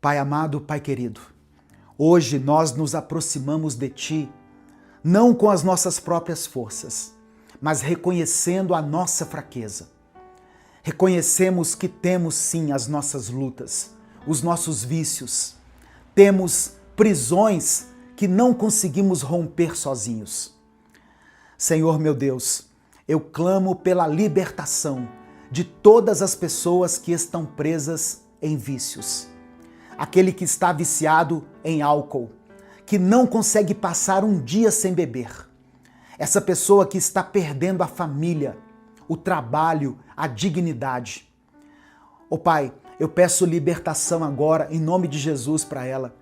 Pai amado, Pai querido, hoje nós nos aproximamos de Ti, não com as nossas próprias forças, mas reconhecendo a nossa fraqueza. Reconhecemos que temos sim as nossas lutas, os nossos vícios, temos prisões que não conseguimos romper sozinhos. Senhor meu Deus, eu clamo pela libertação de todas as pessoas que estão presas em vícios. Aquele que está viciado em álcool, que não consegue passar um dia sem beber. Essa pessoa que está perdendo a família, o trabalho, a dignidade. Ó Pai, eu peço libertação agora em nome de Jesus para ela.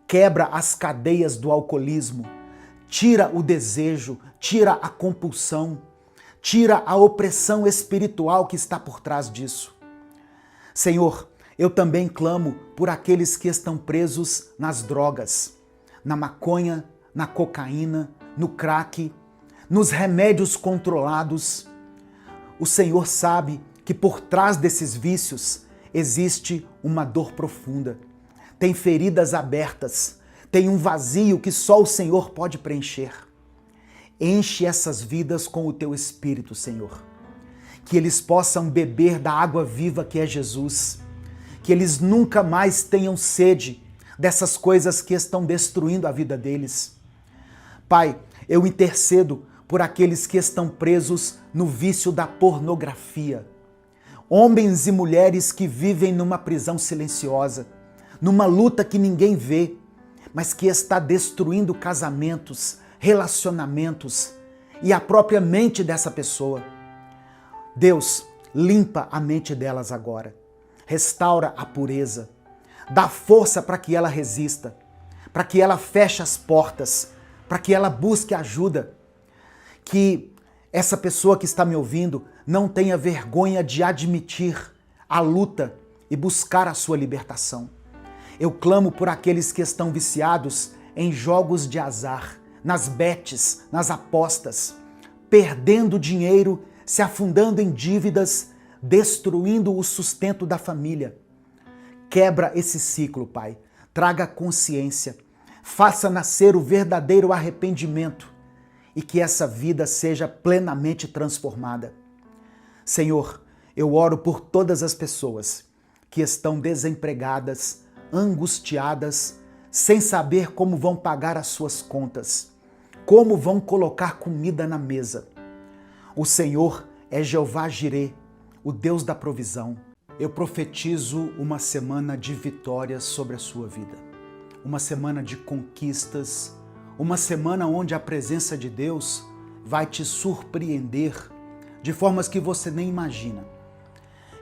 Quebra as cadeias do alcoolismo, tira o desejo, tira a compulsão, tira a opressão espiritual que está por trás disso. Senhor, eu também clamo por aqueles que estão presos nas drogas, na maconha, na cocaína, no crack, nos remédios controlados. O Senhor sabe que por trás desses vícios existe uma dor profunda. Tem feridas abertas, tem um vazio que só o Senhor pode preencher. Enche essas vidas com o Teu Espírito, Senhor. Que eles possam beber da água viva que é Jesus. Que eles nunca mais tenham sede dessas coisas que estão destruindo a vida deles. Pai, eu intercedo por aqueles que estão presos no vício da pornografia. Homens e mulheres que vivem numa prisão silenciosa, numa luta que ninguém vê, mas que está destruindo casamentos, relacionamentos e a própria mente dessa pessoa. Deus, limpa a mente delas agora. Restaura a pureza, dá força para que ela resista, para que ela feche as portas, para que ela busque ajuda. Que essa pessoa que está me ouvindo não tenha vergonha de admitir a luta e buscar a sua libertação. Eu clamo por aqueles que estão viciados em jogos de azar, nas betes, nas apostas, perdendo dinheiro, se afundando em dívidas, destruindo o sustento da família. Quebra esse ciclo, Pai. Traga consciência. Faça nascer o verdadeiro arrependimento e que essa vida seja plenamente transformada. Senhor, eu oro por todas as pessoas que estão desempregadas, angustiadas, sem saber como vão pagar as suas contas, como vão colocar comida na mesa. O Senhor é Jeová Jirê, o Deus da provisão. Eu profetizo uma semana de vitórias sobre a sua vida. Uma semana de conquistas, uma semana onde a presença de Deus vai te surpreender de formas que você nem imagina.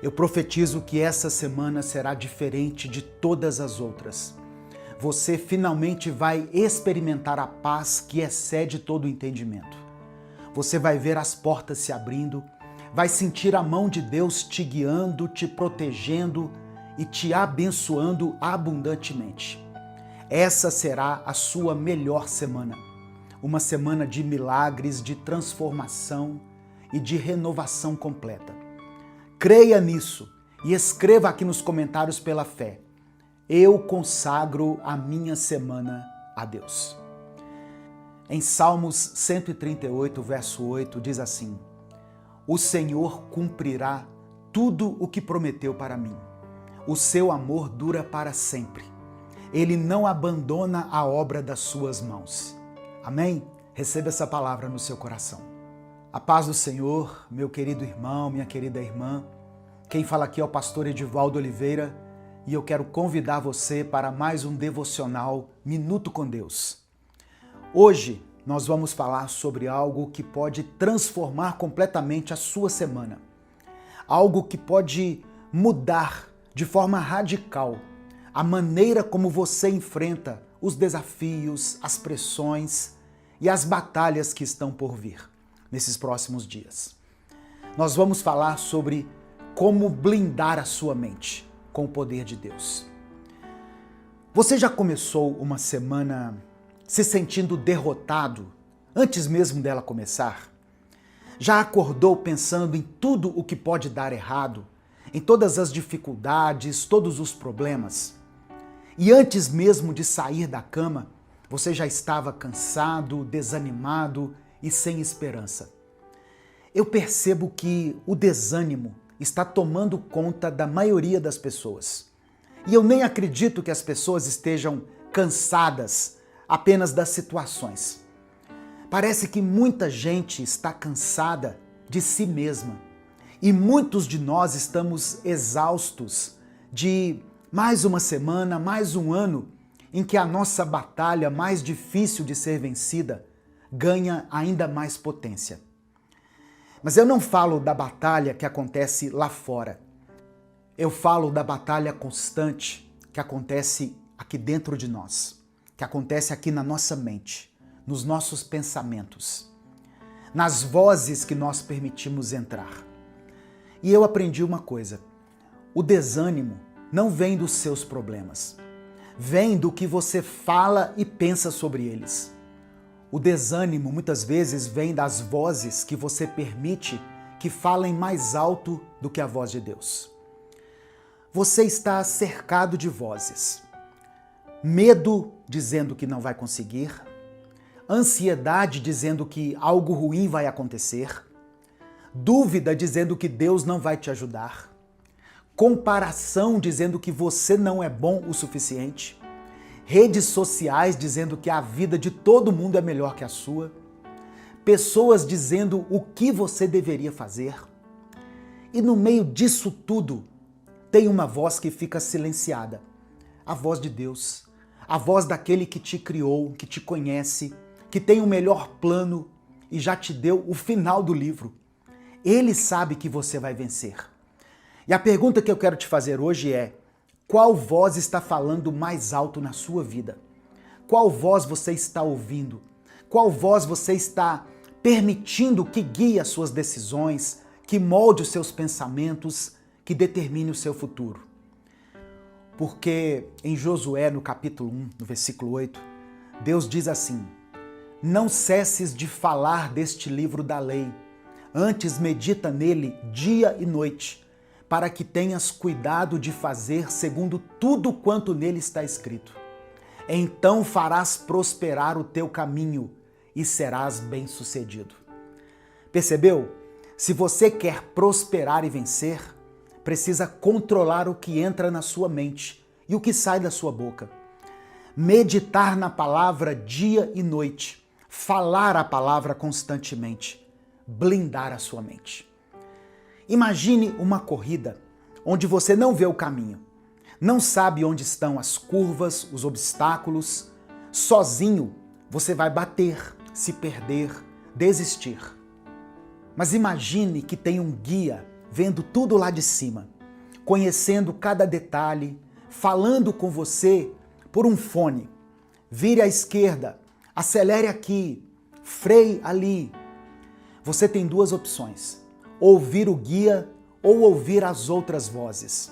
Eu profetizo que essa semana será diferente de todas as outras. Você finalmente vai experimentar a paz que excede todo o entendimento. Você vai ver as portas se abrindo, vai sentir a mão de Deus te guiando, te protegendo e te abençoando abundantemente. Essa será a sua melhor semana. Uma semana de milagres, de transformação e de renovação completa. Creia nisso e escreva aqui nos comentários pela fé. Eu consagro a minha semana a Deus. Em Salmos 138, verso 8, diz assim: O Senhor cumprirá tudo o que prometeu para mim. O seu amor dura para sempre. Ele não abandona a obra das suas mãos. Amém? Receba essa palavra no seu coração. A paz do Senhor, meu querido irmão, minha querida irmã. Quem fala aqui é o pastor Edivaldo Oliveira e eu quero convidar você para mais um devocional Minuto com Deus. Hoje nós vamos falar sobre algo que pode transformar completamente a sua semana. Algo que pode mudar de forma radical a maneira como você enfrenta os desafios, as pressões e as batalhas que estão por vir nesses próximos dias. Nós vamos falar sobre como blindar a sua mente com o poder de Deus. Você já começou uma semana se sentindo derrotado antes mesmo dela começar? Já acordou pensando em tudo o que pode dar errado, em todas as dificuldades, todos os problemas? E antes mesmo de sair da cama, você já estava cansado, desanimado e sem esperança. Eu percebo que o desânimo está tomando conta da maioria das pessoas. E eu nem acredito que as pessoas estejam cansadas apenas das situações. Parece que muita gente está cansada de si mesma. E muitos de nós estamos exaustos de mais uma semana, mais um ano, em que a nossa batalha mais difícil de ser vencida ganha ainda mais potência. Mas eu não falo da batalha que acontece lá fora. Eu falo da batalha constante que acontece aqui dentro de nós, que acontece aqui na nossa mente, nos nossos pensamentos, nas vozes que nós permitimos entrar. E eu aprendi uma coisa: o desânimo não vem dos seus problemas, vem do que você fala e pensa sobre eles. O desânimo muitas vezes vem das vozes que você permite que falem mais alto do que a voz de Deus. Você está cercado de vozes. Medo dizendo que não vai conseguir, ansiedade dizendo que algo ruim vai acontecer, dúvida dizendo que Deus não vai te ajudar, comparação dizendo que você não é bom o suficiente, redes sociais dizendo que a vida de todo mundo é melhor que a sua, pessoas dizendo o que você deveria fazer. E no meio disso tudo, tem uma voz que fica silenciada, a voz de Deus, a voz daquele que te criou, que te conhece, que tem o melhor plano e já te deu o final do livro. Ele sabe que você vai vencer. E a pergunta que eu quero te fazer hoje é: qual voz está falando mais alto na sua vida? Qual voz você está ouvindo? Qual voz você está permitindo que guie as suas decisões, que molde os seus pensamentos, que determine o seu futuro? Porque em Josué, no capítulo 1, no versículo 8, Deus diz assim: não cesses de falar deste livro da lei, antes medita nele dia e noite, para que tenhas cuidado de fazer segundo tudo quanto nele está escrito. Então farás prosperar o teu caminho e serás bem-sucedido. Percebeu? Se você quer prosperar e vencer, precisa controlar o que entra na sua mente e o que sai da sua boca. Meditar na palavra dia e noite, falar a palavra constantemente, blindar a sua mente. Imagine uma corrida onde você não vê o caminho, não sabe onde estão as curvas, os obstáculos. Sozinho você vai bater, se perder, desistir. Mas imagine que tem um guia vendo tudo lá de cima, conhecendo cada detalhe, falando com você por um fone. Vire à esquerda, acelere aqui, freie ali. Você tem duas opções: ouvir o guia ou ouvir as outras vozes.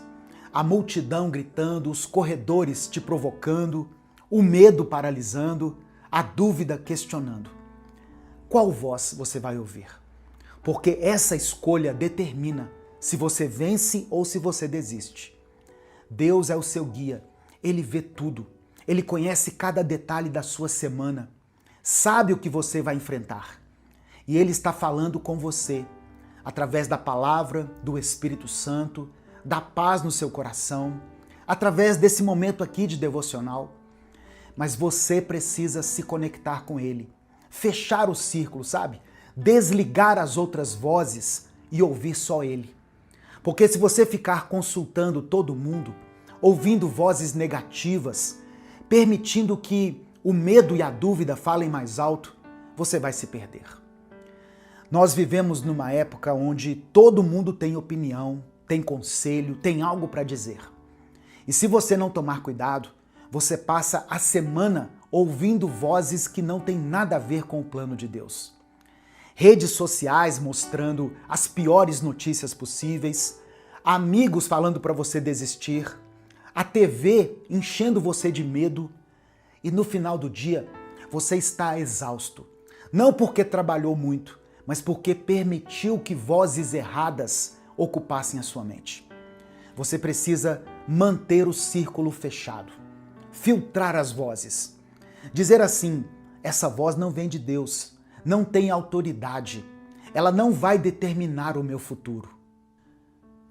A multidão gritando, os corredores te provocando, o medo paralisando, a dúvida questionando. Qual voz você vai ouvir? Porque essa escolha determina se você vence ou se você desiste. Deus é o seu guia, Ele vê tudo, Ele conhece cada detalhe da sua semana, sabe o que você vai enfrentar. E Ele está falando com você, através da palavra, do Espírito Santo, da paz no seu coração, através desse momento aqui de devocional. Mas você precisa se conectar com Ele, fechar o círculo, sabe? Desligar as outras vozes e ouvir só Ele. Porque se você ficar consultando todo mundo, ouvindo vozes negativas, permitindo que o medo e a dúvida falem mais alto, você vai se perder. Nós vivemos numa época onde todo mundo tem opinião, tem conselho, tem algo para dizer. E se você não tomar cuidado, você passa a semana ouvindo vozes que não têm nada a ver com o plano de Deus. Redes sociais mostrando as piores notícias possíveis, amigos falando para você desistir, a TV enchendo você de medo e no final do dia você está exausto. Não porque trabalhou muito, mas porque permitiu que vozes erradas ocupassem a sua mente. Você precisa manter o círculo fechado. filtrar as vozes. Dizer assim, essa voz não vem de Deus, não tem autoridade, ela não vai determinar o meu futuro.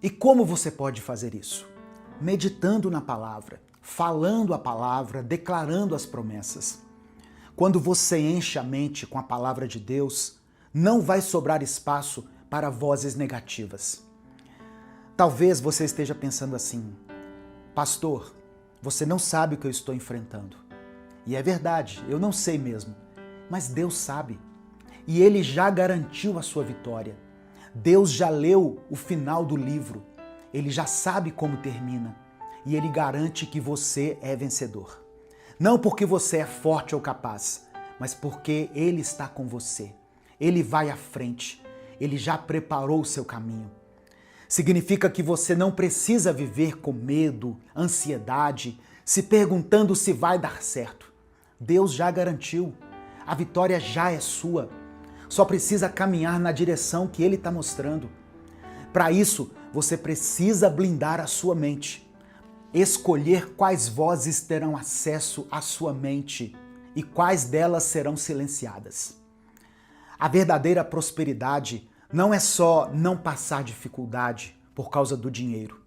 E como você pode fazer isso? Meditando na palavra, falando a palavra, declarando as promessas. Quando você enche a mente com a palavra de Deus, não vai sobrar espaço para vozes negativas. Talvez você esteja pensando assim, pastor, você não sabe o que eu estou enfrentando. E é verdade, eu não sei mesmo, mas Deus sabe. E Ele já garantiu a sua vitória. Deus já leu o final do livro, Ele já sabe como termina e Ele garante que você é vencedor. Não porque você é forte ou capaz, mas porque Ele está com você. Ele vai à frente, Ele já preparou o seu caminho. Significa que você não precisa viver com medo, ansiedade, se perguntando se vai dar certo. Deus já garantiu, a vitória já é sua. Só precisa caminhar na direção que Ele está mostrando. Para isso, você precisa blindar a sua mente. Escolher quais vozes terão acesso à sua mente e quais delas serão silenciadas. A verdadeira prosperidade não é só não passar dificuldade por causa do dinheiro.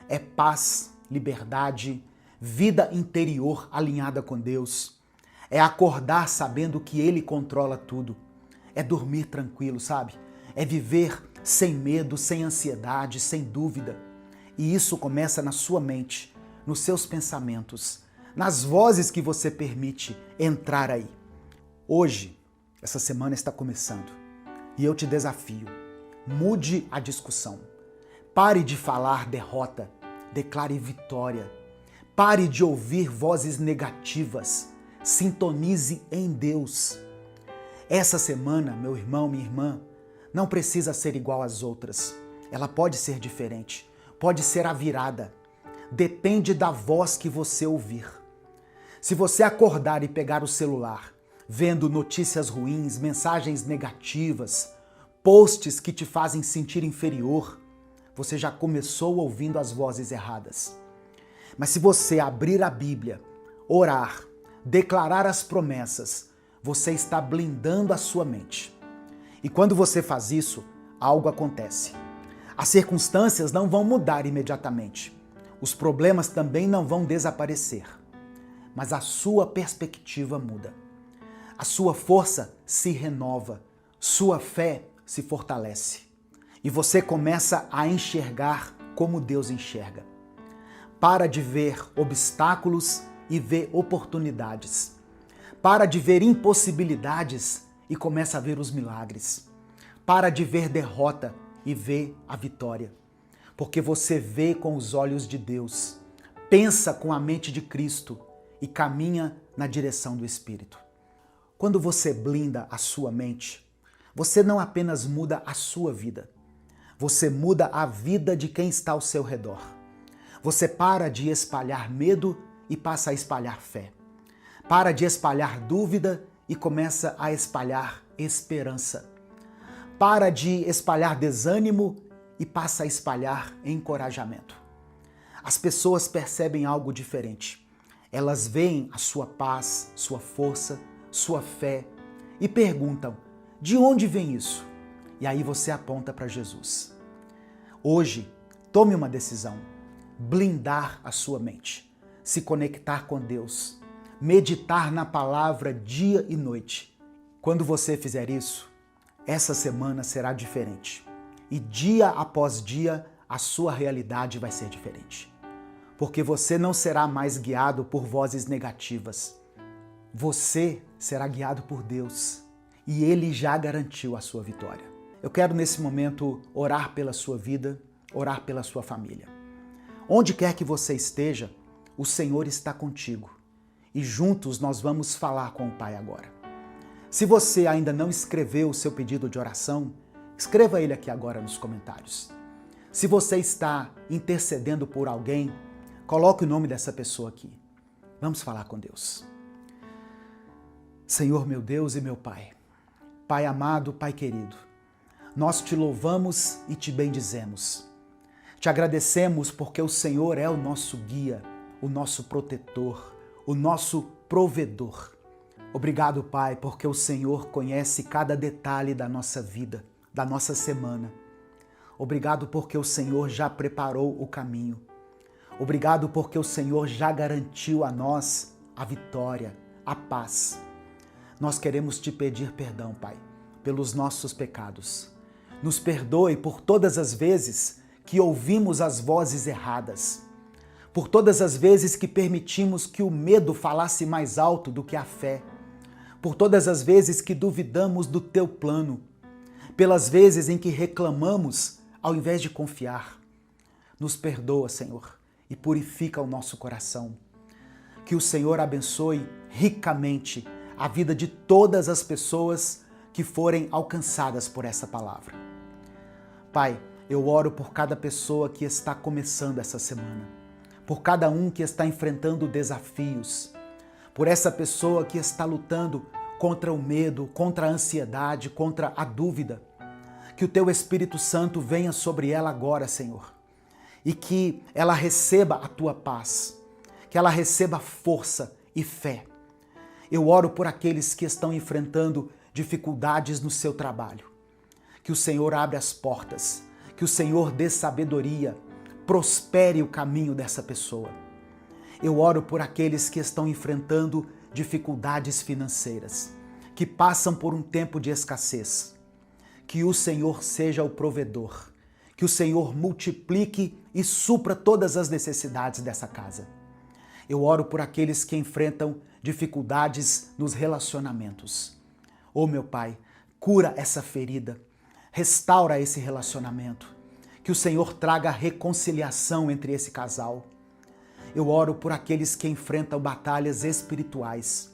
É paz, liberdade, vida interior alinhada com Deus. É acordar sabendo que Ele controla tudo. É dormir tranquilo, sabe? É viver sem medo, sem ansiedade, sem dúvida. E isso começa na sua mente, nos seus pensamentos, nas vozes que você permite entrar aí. Hoje, essa semana está começando e eu te desafio. Mude a discussão. Pare de falar derrota, declare vitória. Pare de ouvir vozes negativas. Sintonize em Deus. Essa semana, meu irmão, minha irmã, não precisa ser igual às outras. Ela pode ser diferente, pode ser a virada. Depende da voz que você ouvir. Se você acordar e pegar o celular, vendo notícias ruins, mensagens negativas, posts que te fazem sentir inferior, você já começou ouvindo as vozes erradas. Mas se você abrir a Bíblia, orar, declarar as promessas, você está blindando a sua mente. E quando você faz isso, algo acontece. As circunstâncias não vão mudar imediatamente. Os problemas também não vão desaparecer. Mas a sua perspectiva muda. A sua força se renova. Sua fé se fortalece. E você começa a enxergar como Deus enxerga. Para de ver obstáculos e vê oportunidades. Para de ver impossibilidades e começa a ver os milagres. Para de ver derrota e vê a vitória. Porque você vê com os olhos de Deus, pensa com a mente de Cristo e caminha na direção do Espírito. Quando você blinda a sua mente, você não apenas muda a sua vida, você muda a vida de quem está ao seu redor. Você para de espalhar medo e passa a espalhar fé. Para de espalhar dúvida e começa a espalhar esperança. Para de espalhar desânimo e passa a espalhar encorajamento. As pessoas percebem algo diferente. Elas veem a sua paz, sua força, sua fé e perguntam: de onde vem isso? E aí você aponta para Jesus. Hoje, tome uma decisão: blindar a sua mente, se conectar com Deus, meditar na palavra dia e noite. Quando você fizer isso, essa semana será diferente. E dia após dia, a sua realidade vai ser diferente. Porque você não será mais guiado por vozes negativas. Você será guiado por Deus. E Ele já garantiu a sua vitória. Eu quero nesse momento orar pela sua vida, orar pela sua família. Onde quer que você esteja, o Senhor está contigo. E juntos nós vamos falar com o Pai agora. Se você ainda não escreveu o seu pedido de oração, escreva ele aqui agora nos comentários. Se você está intercedendo por alguém, coloque o nome dessa pessoa aqui. Vamos falar com Deus. Senhor, meu Deus e meu Pai, Pai amado, Pai querido, nós te louvamos e te bendizemos. Te agradecemos porque o Senhor é o nosso guia, o nosso protetor, o nosso provedor. Obrigado, Pai, porque o Senhor conhece cada detalhe da nossa vida, da nossa semana. Obrigado porque o Senhor já preparou o caminho. Obrigado porque o Senhor já garantiu a nós a vitória, a paz. Nós queremos te pedir perdão, Pai, pelos nossos pecados. Nos perdoe por todas as vezes que ouvimos as vozes erradas, por todas as vezes que permitimos que o medo falasse mais alto do que a fé, por todas as vezes que duvidamos do teu plano, pelas vezes em que reclamamos ao invés de confiar. Nos perdoa, Senhor, e purifica o nosso coração. Que o Senhor abençoe ricamente a vida de todas as pessoas que forem alcançadas por essa palavra. Pai, eu oro por cada pessoa que está começando essa semana, por cada um que está enfrentando desafios, por essa pessoa que está lutando contra o medo, contra a ansiedade, contra a dúvida. Que o teu Espírito Santo venha sobre ela agora, Senhor, e que ela receba a tua paz, que ela receba força e fé. Eu oro por aqueles que estão enfrentando dificuldades no seu trabalho. Que o Senhor abra as portas, que o Senhor dê sabedoria, prospere o caminho dessa pessoa. Eu oro por aqueles que estão enfrentando dificuldades financeiras, que passam por um tempo de escassez. Que o Senhor seja o provedor, que o Senhor multiplique e supra todas as necessidades dessa casa. Eu oro por aqueles que enfrentam dificuldades nos relacionamentos. Oh, meu Pai, cura essa ferida, restaura esse relacionamento, que o Senhor traga reconciliação entre esse casal. Eu oro por aqueles que enfrentam batalhas espirituais,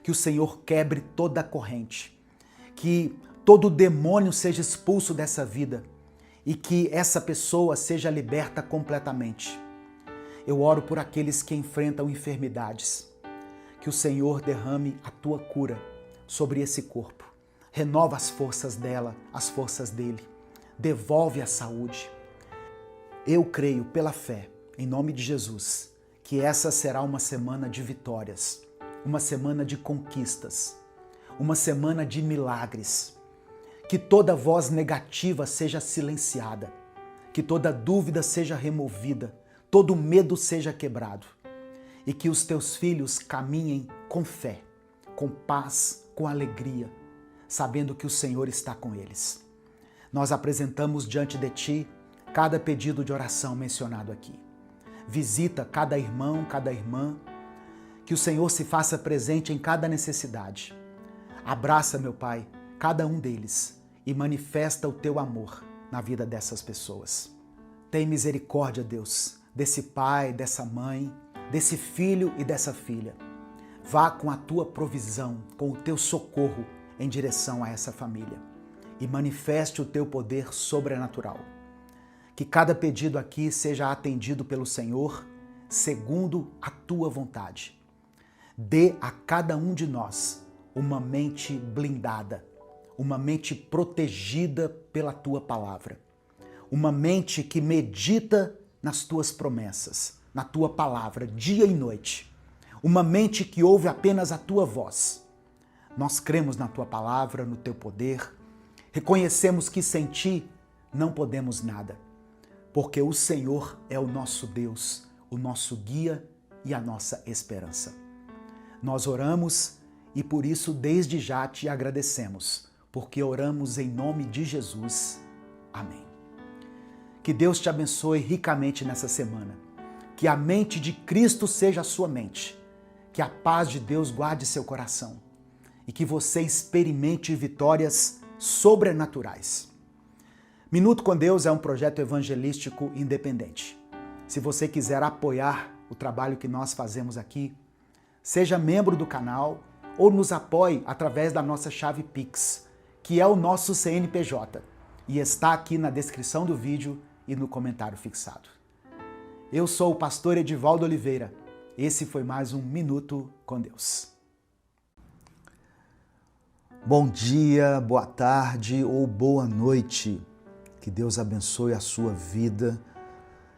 que o Senhor quebre toda a corrente, que todo demônio seja expulso dessa vida e que essa pessoa seja liberta completamente. Eu oro por aqueles que enfrentam enfermidades, que o Senhor derrame a tua cura sobre esse corpo, renova as forças dela, as forças dele, devolve a saúde. Eu creio pela fé, em nome de Jesus, que essa será uma semana de vitórias, uma semana de conquistas, uma semana de milagres. Que toda voz negativa seja silenciada, que toda dúvida seja removida, todo medo seja quebrado e que os teus filhos caminhem com fé, com paz, com alegria, sabendo que o Senhor está com eles. Nós apresentamos diante de ti cada pedido de oração mencionado aqui. Visita cada irmão, cada irmã, que o Senhor se faça presente em cada necessidade. Abraça, meu Pai, cada um deles e manifesta o teu amor na vida dessas pessoas. Tem misericórdia, Deus, desse pai, dessa mãe, desse filho e dessa filha. Vá com a tua provisão, com o teu socorro em direção a essa família e manifeste o teu poder sobrenatural. Que cada pedido aqui seja atendido pelo Senhor segundo a tua vontade. Dê a cada um de nós uma mente blindada, uma mente protegida pela tua palavra, uma mente que medita nas tuas promessas, na tua palavra, dia e noite, uma mente que ouve apenas a tua voz. Nós cremos na tua palavra, no teu poder, reconhecemos que sem ti não podemos nada, porque o Senhor é o nosso Deus, o nosso guia e a nossa esperança. Nós oramos e por isso desde já te agradecemos, porque oramos em nome de Jesus. Amém. Que Deus te abençoe ricamente nessa semana. Que a mente de Cristo seja a sua mente. Que a paz de Deus guarde seu coração. E que você experimente vitórias sobrenaturais. Minuto com Deus é um projeto evangelístico independente. Se você quiser apoiar o trabalho que nós fazemos aqui, seja membro do canal ou nos apoie através da nossa chave Pix, que é o nosso CNPJ, e está aqui na descrição do vídeo e no comentário fixado. Eu sou o pastor Edivaldo Oliveira. Esse foi mais um Minuto com Deus. Bom dia, boa tarde ou boa noite. Que Deus abençoe a sua vida,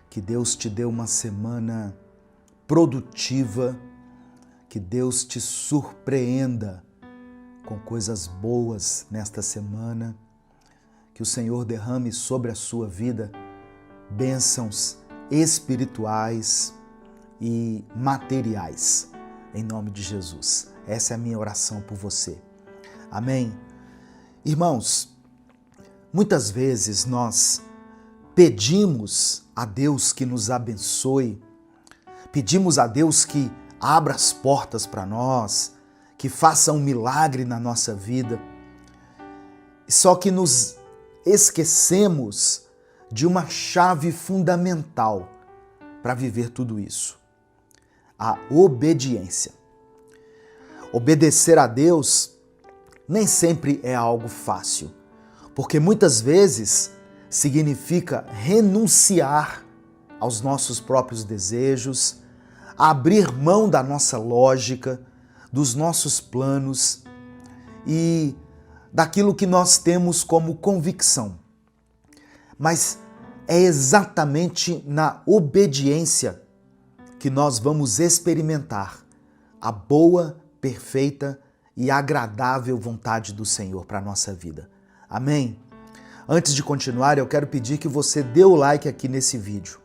que Deus te dê uma semana produtiva, Que Deus te surpreenda com coisas boas nesta semana. Que o Senhor derrame sobre a sua vida bênçãos espirituais e materiais, em nome de Jesus. Essa é a minha oração por você. Amém? Irmãos, muitas vezes nós pedimos a Deus que nos abençoe, pedimos a Deus que abra as portas para nós, que faça um milagre na nossa vida, só que nos esquecemos de uma chave fundamental para viver tudo isso: a obediência. Obedecer a Deus nem sempre é algo fácil, porque muitas vezes significa renunciar aos nossos próprios desejos, abrir mão da nossa lógica, dos nossos planos e daquilo que nós temos como convicção. Mas é exatamente na obediência que nós vamos experimentar a boa, perfeita e agradável vontade do Senhor para a nossa vida. Amém? Antes de continuar, eu quero pedir que você dê o like aqui nesse vídeo.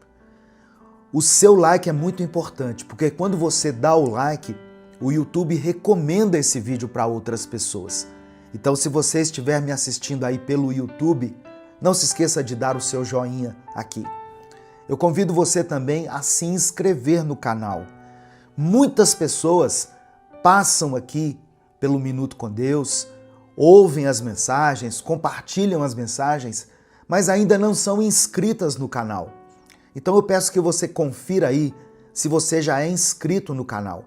O seu like é muito importante, porque quando você dá o like, o YouTube recomenda esse vídeo para outras pessoas. Então, se você estiver me assistindo aí pelo YouTube, não se esqueça de dar o seu joinha aqui. Eu convido você também a se inscrever no canal. Muitas pessoas passam aqui pelo Minuto com Deus, ouvem as mensagens, compartilham as mensagens, mas ainda não são inscritas no canal. Então eu peço que você confira aí se você já é inscrito no canal.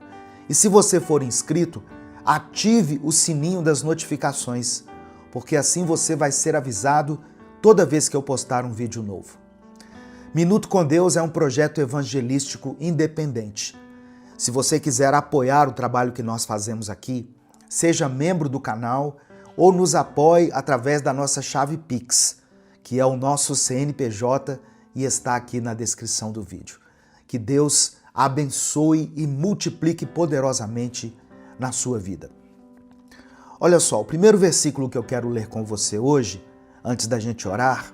E se você for inscrito, ative o sininho das notificações, porque assim você vai ser avisado toda vez que eu postar um vídeo novo. Minuto com Deus é um projeto evangelístico independente. Se você quiser apoiar o trabalho que nós fazemos aqui, seja membro do canal ou nos apoie através da nossa chave Pix, que é o nosso CNPJ e está aqui na descrição do vídeo. Que Deus abençoe e multiplique poderosamente na sua vida. Olha só, o primeiro versículo que eu quero ler com você hoje, antes da gente orar,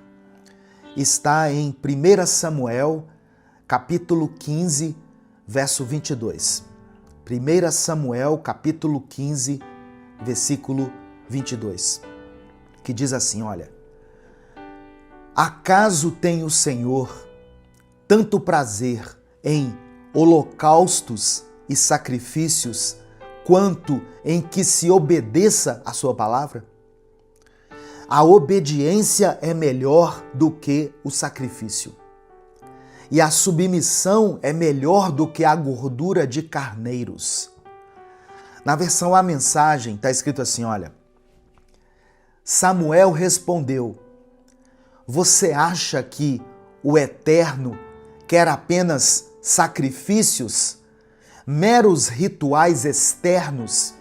está em 1 Samuel, capítulo 15, verso 22. 1 Samuel, capítulo 15, versículo 22, que diz assim, olha: Acaso tem o Senhor tanto prazer em holocaustos e sacrifícios, quanto em que se obedeça a sua palavra? A obediência é melhor do que o sacrifício, e a submissão é melhor do que a gordura de carneiros. Na versão A Mensagem está escrito assim, olha: Samuel respondeu: Você acha que o Eterno quer apenas sacrifícios, meros rituais externos?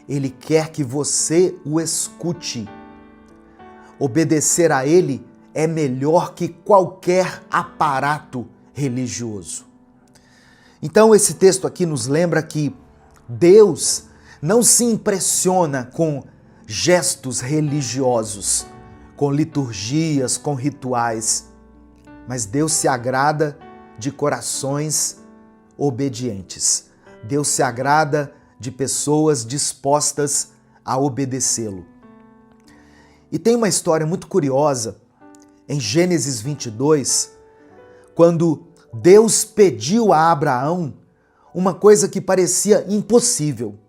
Ele quer que você o escute. Obedecer a Ele é melhor que qualquer aparato religioso. Então, esse texto aqui nos lembra que Deus não se impressiona com gestos religiosos, com liturgias, com rituais, mas Deus se agrada de corações obedientes. Deus se agrada de pessoas dispostas a obedecê-lo. E tem uma história muito curiosa em Gênesis 22, quando Deus pediu a Abraão uma coisa que parecia impossível.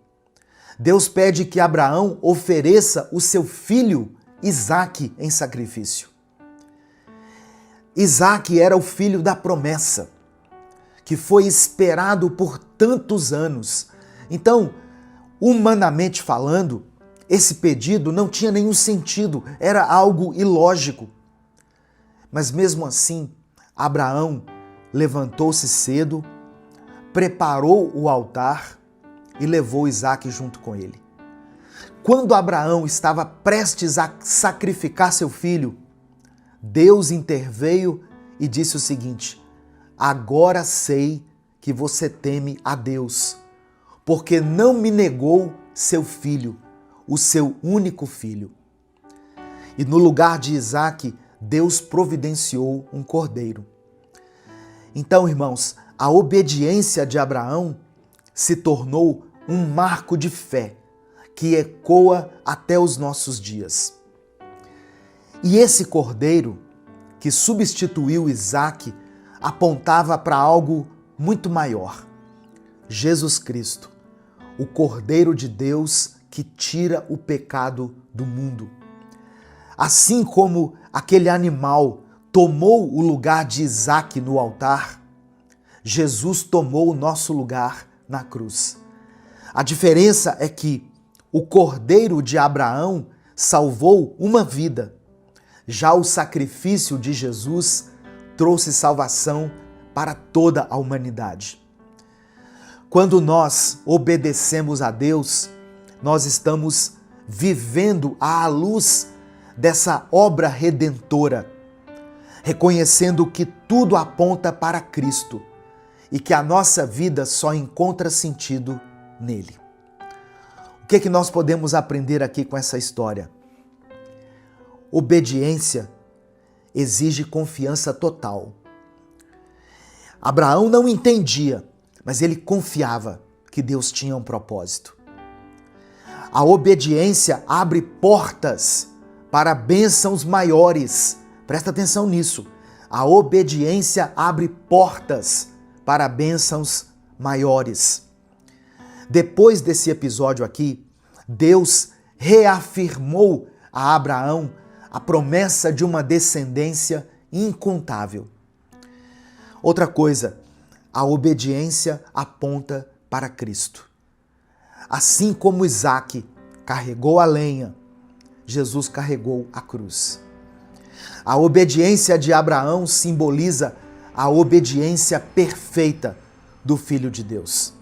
Deus pede que Abraão ofereça o seu filho Isaque em sacrifício. Isaque era o filho da promessa, que foi esperado por tantos anos. Então, humanamente falando, esse pedido não tinha nenhum sentido, era algo ilógico. Mas mesmo assim, Abraão levantou-se cedo, preparou o altar e levou Isaque junto com ele. Quando Abraão estava prestes a sacrificar seu filho, Deus interveio e disse o seguinte: Agora sei que você teme a Deus, porque não me negou seu filho, o seu único filho. E no lugar de Isaque, Deus providenciou um cordeiro. Então, irmãos, a obediência de Abraão se tornou um marco de fé que ecoa até os nossos dias. E esse cordeiro, que substituiu Isaque, apontava para algo muito maior. Jesus Cristo, o Cordeiro de Deus que tira o pecado do mundo. Assim como aquele animal tomou o lugar de Isaque no altar, Jesus tomou o nosso lugar na cruz. A diferença é que o Cordeiro de Abraão salvou uma vida. Já o sacrifício de Jesus trouxe salvação para toda a humanidade. Quando nós obedecemos a Deus, nós estamos vivendo à luz dessa obra redentora, reconhecendo que tudo aponta para Cristo e que a nossa vida só encontra sentido nele. O que nós podemos aprender aqui com essa história? Obediência exige confiança total. Abraão não entendia, mas ele confiava que Deus tinha um propósito. A obediência abre portas para bênçãos maiores. Presta atenção nisso. A obediência abre portas para bênçãos maiores. Depois desse episódio aqui, Deus reafirmou a Abraão a promessa de uma descendência incontável. Outra coisa, a obediência aponta para Cristo. Assim como Isaque carregou a lenha, Jesus carregou a cruz. A obediência de Abraão simboliza a obediência perfeita do Filho de Deus.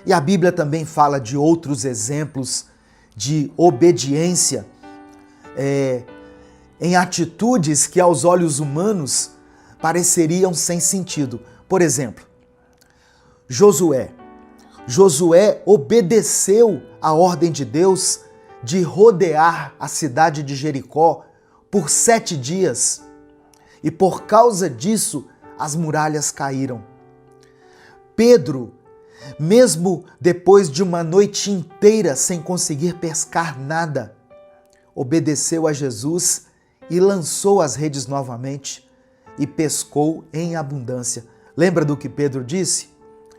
E a Bíblia também fala de outros exemplos de obediência em atitudes que aos olhos humanos pareceriam sem sentido. Por exemplo, Josué. Josué obedeceu a ordem de Deus de rodear a cidade de Jericó por 7 dias. E por causa disso, as muralhas caíram. Pedro, mesmo depois de uma noite inteira sem conseguir pescar nada, obedeceu a Jesus e lançou as redes novamente e pescou em abundância. Lembra do que Pedro disse?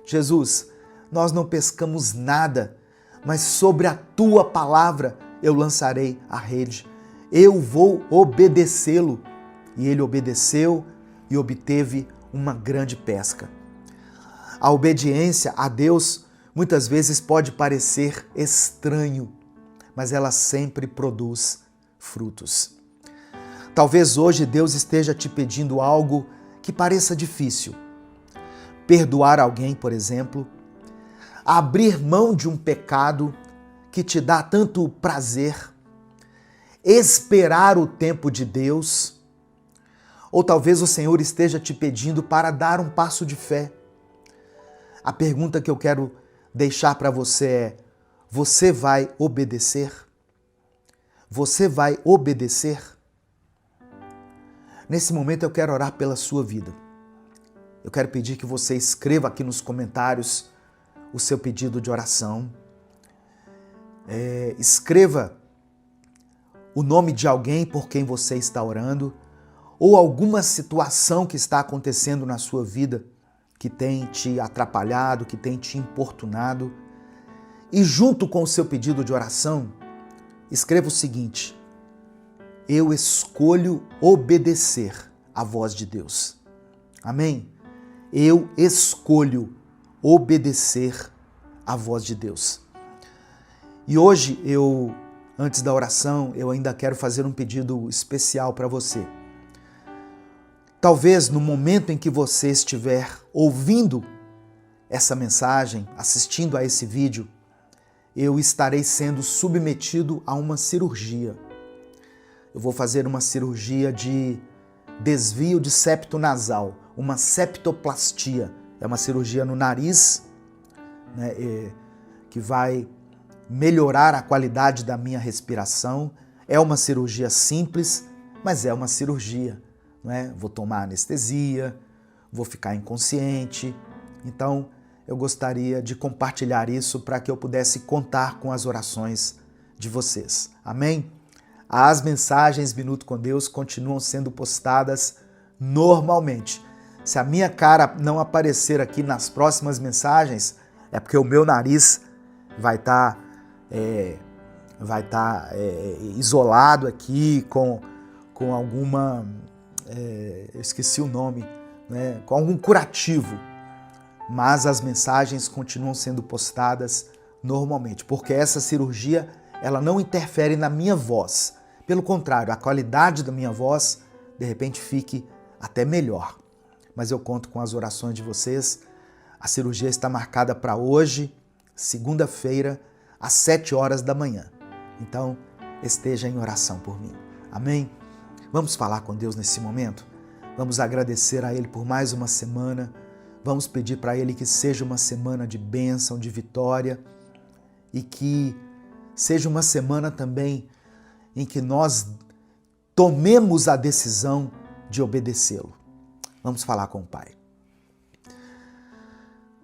Jesus, nós não pescamos nada, mas sobre a tua palavra eu lançarei a rede. Eu vou obedecê-lo. E ele obedeceu e obteve uma grande pesca. A obediência a Deus muitas vezes pode parecer estranho, mas ela sempre produz frutos. Talvez hoje Deus esteja te pedindo algo que pareça difícil. Perdoar alguém, por exemplo, abrir mão de um pecado que te dá tanto prazer, esperar o tempo de Deus, ou talvez o Senhor esteja te pedindo para dar um passo de fé. A pergunta que eu quero deixar para você é: você vai obedecer? Você vai obedecer? Nesse momento eu quero orar pela sua vida. Eu quero pedir que você escreva aqui nos comentários o seu pedido de oração. Escreva o nome de alguém por quem você está orando ou alguma situação que está acontecendo na sua vida que tem te atrapalhado, que tem te importunado. E junto com o seu pedido de oração, escreva o seguinte: eu escolho obedecer à voz de Deus. Amém? Eu escolho obedecer à voz de Deus. E hoje antes da oração, eu ainda quero fazer um pedido especial para você. Talvez no momento em que você estiver ouvindo essa mensagem, assistindo a esse vídeo, eu estarei sendo submetido a uma cirurgia. Eu vou fazer uma cirurgia de desvio de septo nasal, uma septoplastia. É uma cirurgia no nariz, né, que vai melhorar a qualidade da minha respiração. É uma cirurgia simples, mas é uma cirurgia, né? Vou tomar anestesia, vou ficar inconsciente. Então, eu gostaria de compartilhar isso para que eu pudesse contar com as orações de vocês. Amém? As mensagens Minuto com Deus continuam sendo postadas normalmente. Se a minha cara não aparecer aqui nas próximas mensagens, é porque o meu nariz vai estar isolado aqui com alguma... eu esqueci o nome, né? Com algum curativo. Mas as mensagens continuam sendo postadas normalmente, porque essa cirurgia ela não interfere na minha voz. Pelo contrário, a qualidade da minha voz, de repente, fique até melhor. Mas eu conto com as orações de vocês. A cirurgia está marcada para hoje, segunda-feira, às 7 horas da manhã. Então, esteja em oração por mim. Amém? Vamos falar com Deus nesse momento? Vamos agradecer a Ele por mais uma semana. Vamos pedir para Ele que seja uma semana de bênção, de vitória e que seja uma semana também em que nós tomemos a decisão de obedecê-lo. Vamos falar com o Pai.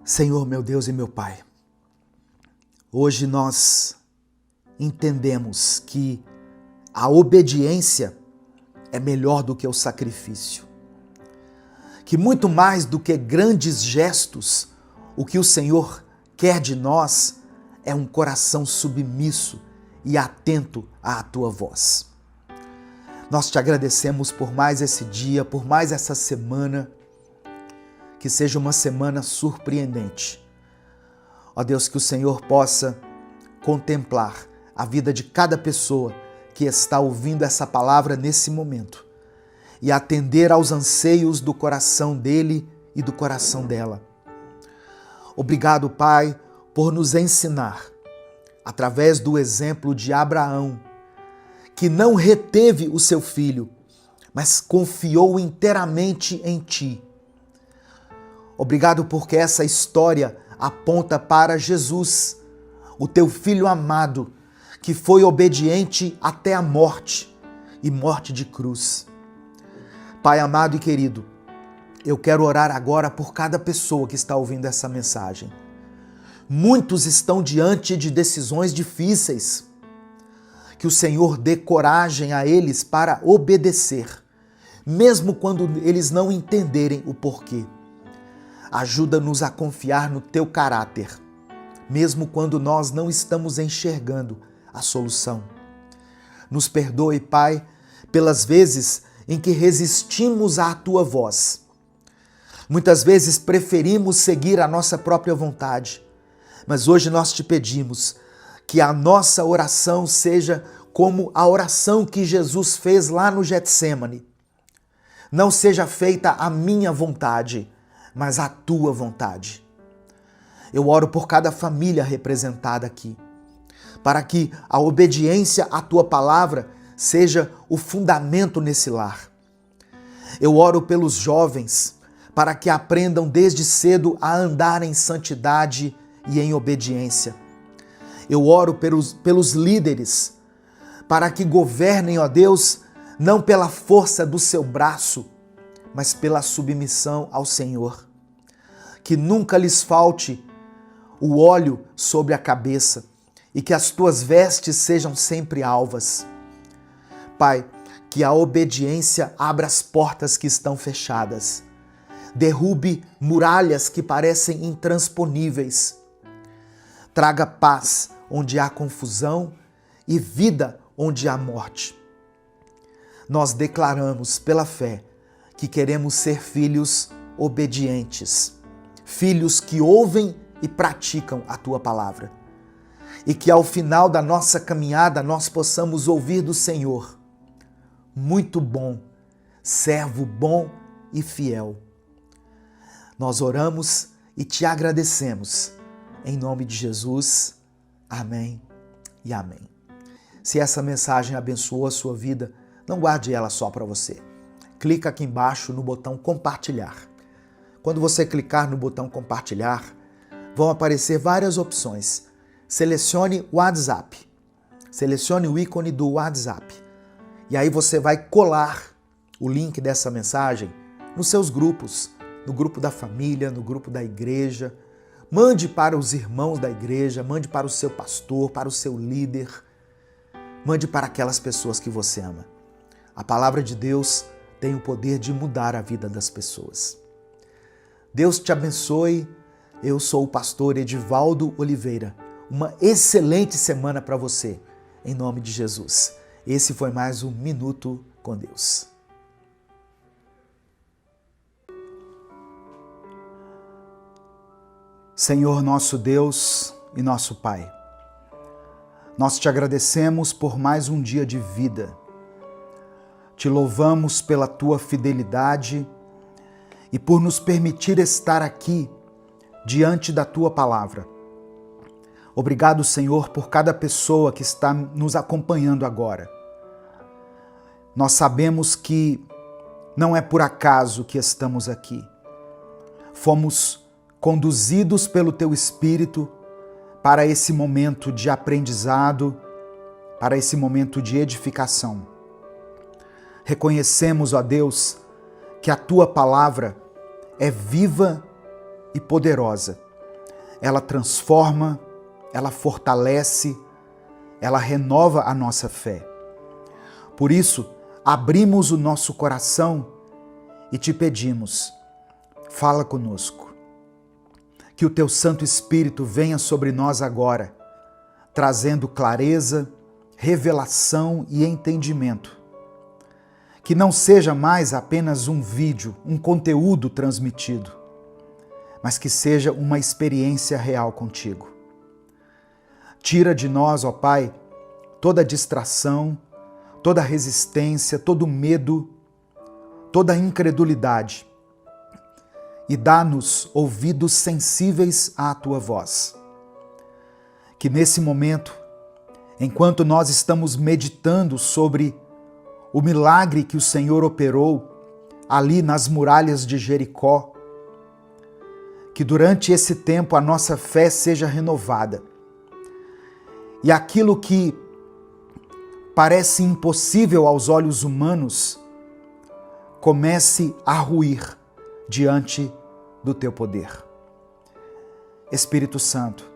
Senhor, meu Deus e meu Pai, hoje nós entendemos que a obediência é melhor do que o sacrifício. Que muito mais do que grandes gestos, o que o Senhor quer de nós é um coração submisso e atento à Tua voz. Nós te agradecemos por mais esse dia, por mais essa semana, que seja uma semana surpreendente. Ó Deus, que o Senhor possa contemplar a vida de cada pessoa que está ouvindo essa palavra nesse momento e atender aos anseios do coração dele e do coração dela. Obrigado, Pai, por nos ensinar, através do exemplo de Abraão, que não reteve o seu filho, mas confiou inteiramente em Ti. Obrigado porque essa história aponta para Jesus, o Teu Filho amado, que foi obediente até a morte e morte de cruz. Pai amado e querido, eu quero orar agora por cada pessoa que está ouvindo essa mensagem. Muitos estão diante de decisões difíceis. Que o Senhor dê coragem a eles para obedecer, mesmo quando eles não entenderem o porquê. Ajuda-nos a confiar no Teu caráter, mesmo quando nós não estamos enxergando a solução. Nos perdoe, Pai, pelas vezes em que resistimos à Tua voz. Muitas vezes preferimos seguir a nossa própria vontade, mas hoje nós te pedimos que a nossa oração seja como a oração que Jesus fez lá no Getsêmani. Não seja feita a minha vontade, mas a Tua vontade. Eu oro por cada família representada aqui, para que a obediência à Tua palavra seja o fundamento nesse lar. Eu oro pelos jovens, para que aprendam desde cedo a andar em santidade e em obediência. Eu oro pelos líderes, para que governem, ó Deus, não pela força do seu braço, mas pela submissão ao Senhor. Que nunca lhes falte o óleo sobre a cabeça e que as tuas vestes sejam sempre alvas. Pai, que a obediência abra as portas que estão fechadas, derrube muralhas que parecem intransponíveis, traga paz onde há confusão e vida onde há morte. Nós declaramos pela fé que queremos ser filhos obedientes, filhos que ouvem e praticam a Tua palavra. E que ao final da nossa caminhada nós possamos ouvir do Senhor: muito bom, servo bom e fiel. Nós oramos e Te agradecemos. Em nome de Jesus, amém e amém. Se essa mensagem abençoou a sua vida, não guarde ela só para você. Clica aqui embaixo no botão compartilhar. Quando você clicar no botão compartilhar, vão aparecer várias opções. Selecione o WhatsApp. Selecione o ícone do WhatsApp. E aí você vai colar o link dessa mensagem nos seus grupos, no grupo da família, no grupo da igreja. Mande para os irmãos da igreja, mande para o seu pastor, para o seu líder. Mande para aquelas pessoas que você ama. A palavra de Deus tem o poder de mudar a vida das pessoas. Deus te abençoe. Eu sou o pastor Edivaldo Oliveira. Uma excelente semana para você, em nome de Jesus. Esse foi mais um Minuto com Deus. Senhor nosso Deus e nosso Pai, nós te agradecemos por mais um dia de vida. Te louvamos pela tua fidelidade e por nos permitir estar aqui diante da tua palavra. Obrigado, Senhor, por cada pessoa que está nos acompanhando agora. Nós sabemos que não é por acaso que estamos aqui. Fomos conduzidos pelo teu Espírito para esse momento de aprendizado, para esse momento de edificação. Reconhecemos, ó Deus, que a tua palavra é viva e poderosa. Ela transforma, ela fortalece, ela renova a nossa fé. Por isso, abrimos o nosso coração e te pedimos, fala conosco. Que o teu Santo Espírito venha sobre nós agora, trazendo clareza, revelação e entendimento. Que não seja mais apenas um vídeo, um conteúdo transmitido, mas que seja uma experiência real contigo. Tira de nós, ó Pai, toda distração, toda resistência, todo medo, toda incredulidade e dá-nos ouvidos sensíveis à tua voz. Que nesse momento, enquanto nós estamos meditando sobre o milagre que o Senhor operou ali nas muralhas de Jericó, que durante esse tempo a nossa fé seja renovada e aquilo que parece impossível aos olhos humanos comece a ruir diante do teu poder. Espírito Santo,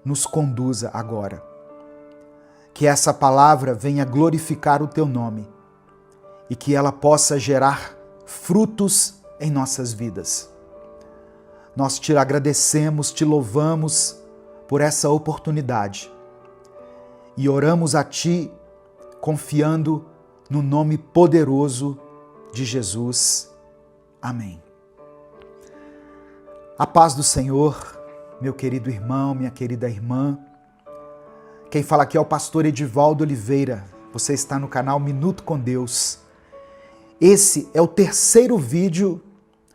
nos conduza agora. Que essa palavra venha glorificar o teu nome e que ela possa gerar frutos em nossas vidas. Nós te agradecemos, te louvamos por essa oportunidade e oramos a ti confiando no nome poderoso de Jesus. Amém. A paz do Senhor, meu querido irmão, minha querida irmã. Quem fala aqui é o pastor Edivaldo Oliveira. Você está no canal Minuto com Deus. Esse é o terceiro vídeo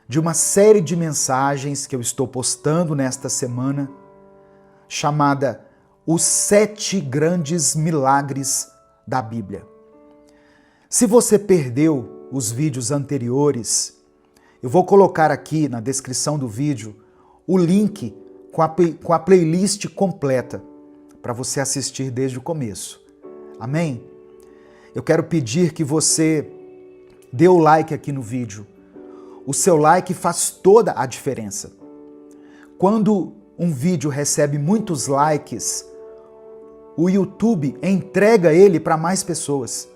de uma série de mensagens que eu estou postando nesta semana, chamada Os 7 Grandes Milagres da Bíblia. Se você perdeu os vídeos anteriores, eu vou colocar aqui na descrição do vídeo o link com a playlist completa para você assistir desde o começo. Amém? Eu quero pedir que você dê o like aqui no vídeo. O seu like faz toda a diferença. Quando um vídeo recebe muitos likes, o YouTube entrega ele para mais pessoas.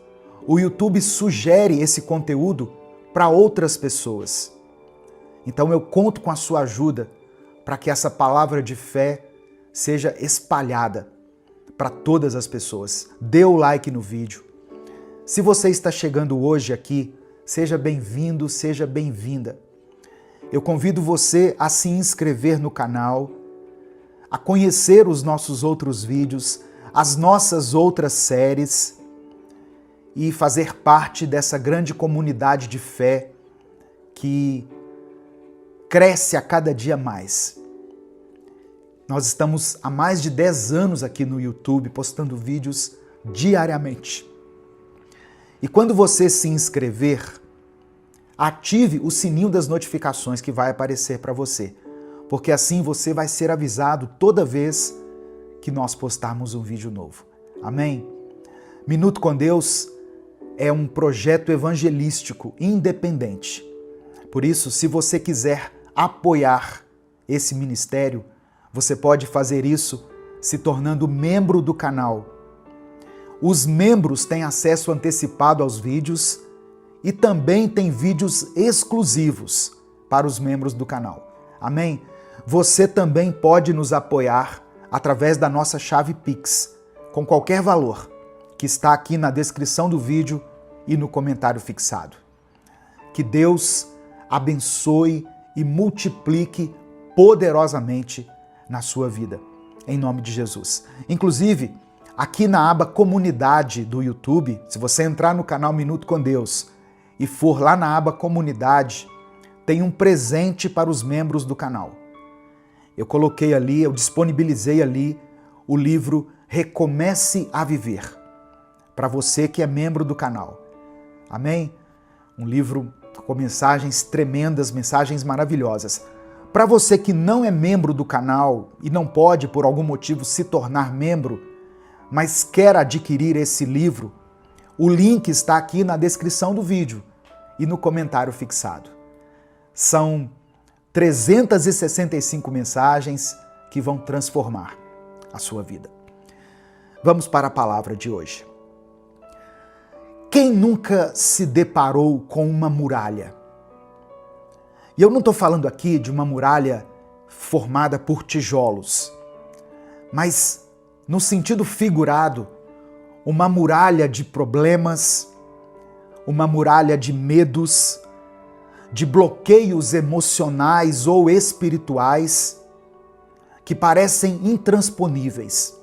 O YouTube sugere esse conteúdo para outras pessoas. Então eu conto com a sua ajuda para que essa palavra de fé seja espalhada para todas as pessoas. Dê o like no vídeo. Se você está chegando hoje aqui, seja bem-vindo, seja bem-vinda. Eu convido você a se inscrever no canal, a conhecer os nossos outros vídeos, as nossas outras séries e fazer parte dessa grande comunidade de fé que cresce a cada dia mais. Nós estamos há mais de 10 anos aqui no YouTube postando vídeos diariamente. E quando você se inscrever, ative o sininho das notificações que vai aparecer para você, porque assim você vai ser avisado toda vez que nós postarmos um vídeo novo. Amém? Minuto com Deus é um projeto evangelístico independente. Por isso, se você quiser apoiar esse ministério, você pode fazer isso se tornando membro do canal. Os membros têm acesso antecipado aos vídeos e também tem vídeos exclusivos para os membros do canal. Amém? Você também pode nos apoiar através da nossa chave Pix, com qualquer valor, que está aqui na descrição do vídeo e no comentário fixado. Que Deus abençoe e multiplique poderosamente na sua vida, em nome de Jesus. Inclusive, aqui na aba Comunidade do YouTube, se você entrar no canal Minuto com Deus e for lá na aba Comunidade, tem um presente para os membros do canal. Eu coloquei ali, eu disponibilizei ali o livro Recomece a Viver, para você que é membro do canal. Amém? Um livro com mensagens tremendas, mensagens maravilhosas. Para você que não é membro do canal e não pode, por algum motivo, se tornar membro, mas quer adquirir esse livro, o link está aqui na descrição do vídeo e no comentário fixado. São 365 mensagens que vão transformar a sua vida. Vamos para a palavra de hoje. Quem nunca se deparou com uma muralha? E eu não estou falando aqui de uma muralha formada por tijolos, mas, no sentido figurado, uma muralha de problemas, uma muralha de medos, de bloqueios emocionais ou espirituais que parecem intransponíveis.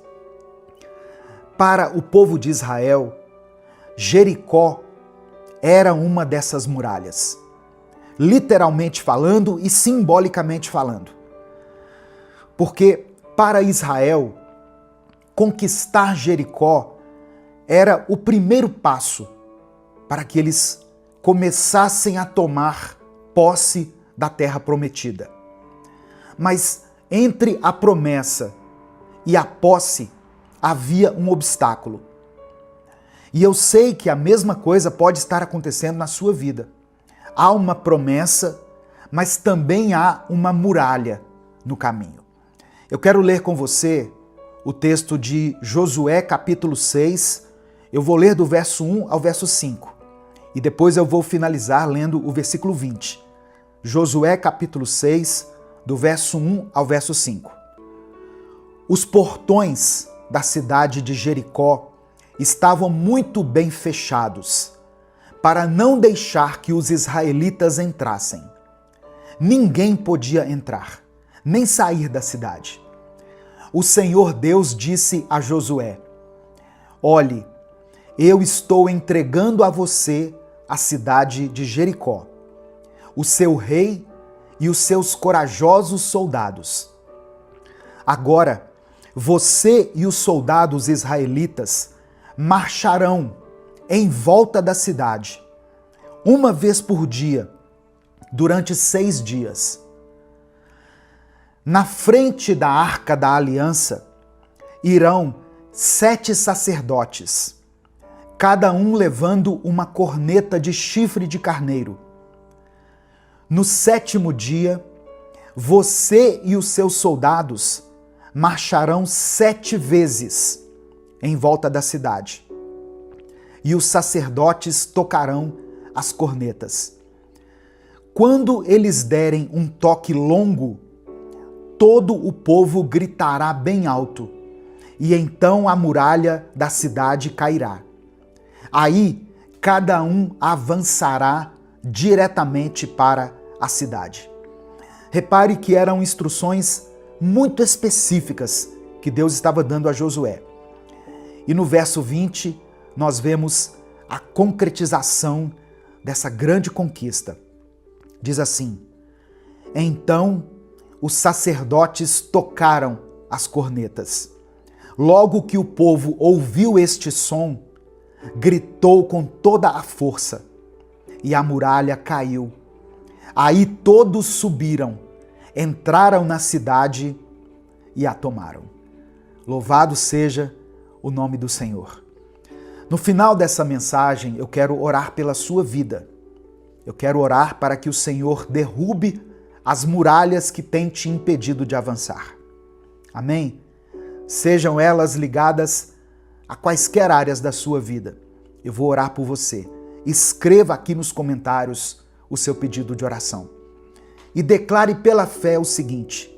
Para o povo de Israel, Jericó era uma dessas muralhas, literalmente falando e simbolicamente falando. Porque para Israel, conquistar Jericó era o primeiro passo para que eles começassem a tomar posse da terra prometida. Mas entre a promessa e a posse havia um obstáculo. E eu sei que a mesma coisa pode estar acontecendo na sua vida. Há uma promessa, mas também há uma muralha no caminho. Eu quero ler com você o texto de Josué, capítulo 6. Eu vou ler do verso 1 ao verso 5. E depois eu vou finalizar lendo o versículo 20. Josué, capítulo 6, do verso 1 ao verso 5. Os portões da cidade de Jericó estavam muito bem fechados, para não deixar que os israelitas entrassem. Ninguém podia entrar, nem sair da cidade. O Senhor Deus disse a Josué: olhe, eu estou entregando a você a cidade de Jericó, o seu rei e os seus corajosos soldados. Agora, você e os soldados israelitas marcharão em volta da cidade, uma vez por dia, durante 6 dias. Na frente da Arca da Aliança irão 7 sacerdotes, cada um levando uma corneta de chifre de carneiro. No 7º dia, você e os seus soldados marcharão 7 vezes em volta da cidade. E os sacerdotes tocarão as cornetas. Quando eles derem um toque longo, todo o povo gritará bem alto, e então a muralha da cidade cairá. Aí, cada um avançará diretamente para a cidade. Repare que eram instruções muito específicas que Deus estava dando a Josué. E no verso 20, nós vemos a concretização dessa grande conquista. Diz assim: então os sacerdotes tocaram as cornetas. Logo que o povo ouviu este som, gritou com toda a força, e a muralha caiu. Aí todos subiram, entraram na cidade e a tomaram. Louvado seja o nome do Senhor. No final dessa mensagem, eu quero orar pela sua vida. Eu quero orar para que o Senhor derrube as muralhas que têm te impedido de avançar. Amém? Sejam elas ligadas a quaisquer áreas da sua vida. Eu vou orar por você. Escreva aqui nos comentários o seu pedido de oração. E declare pela fé o seguinte: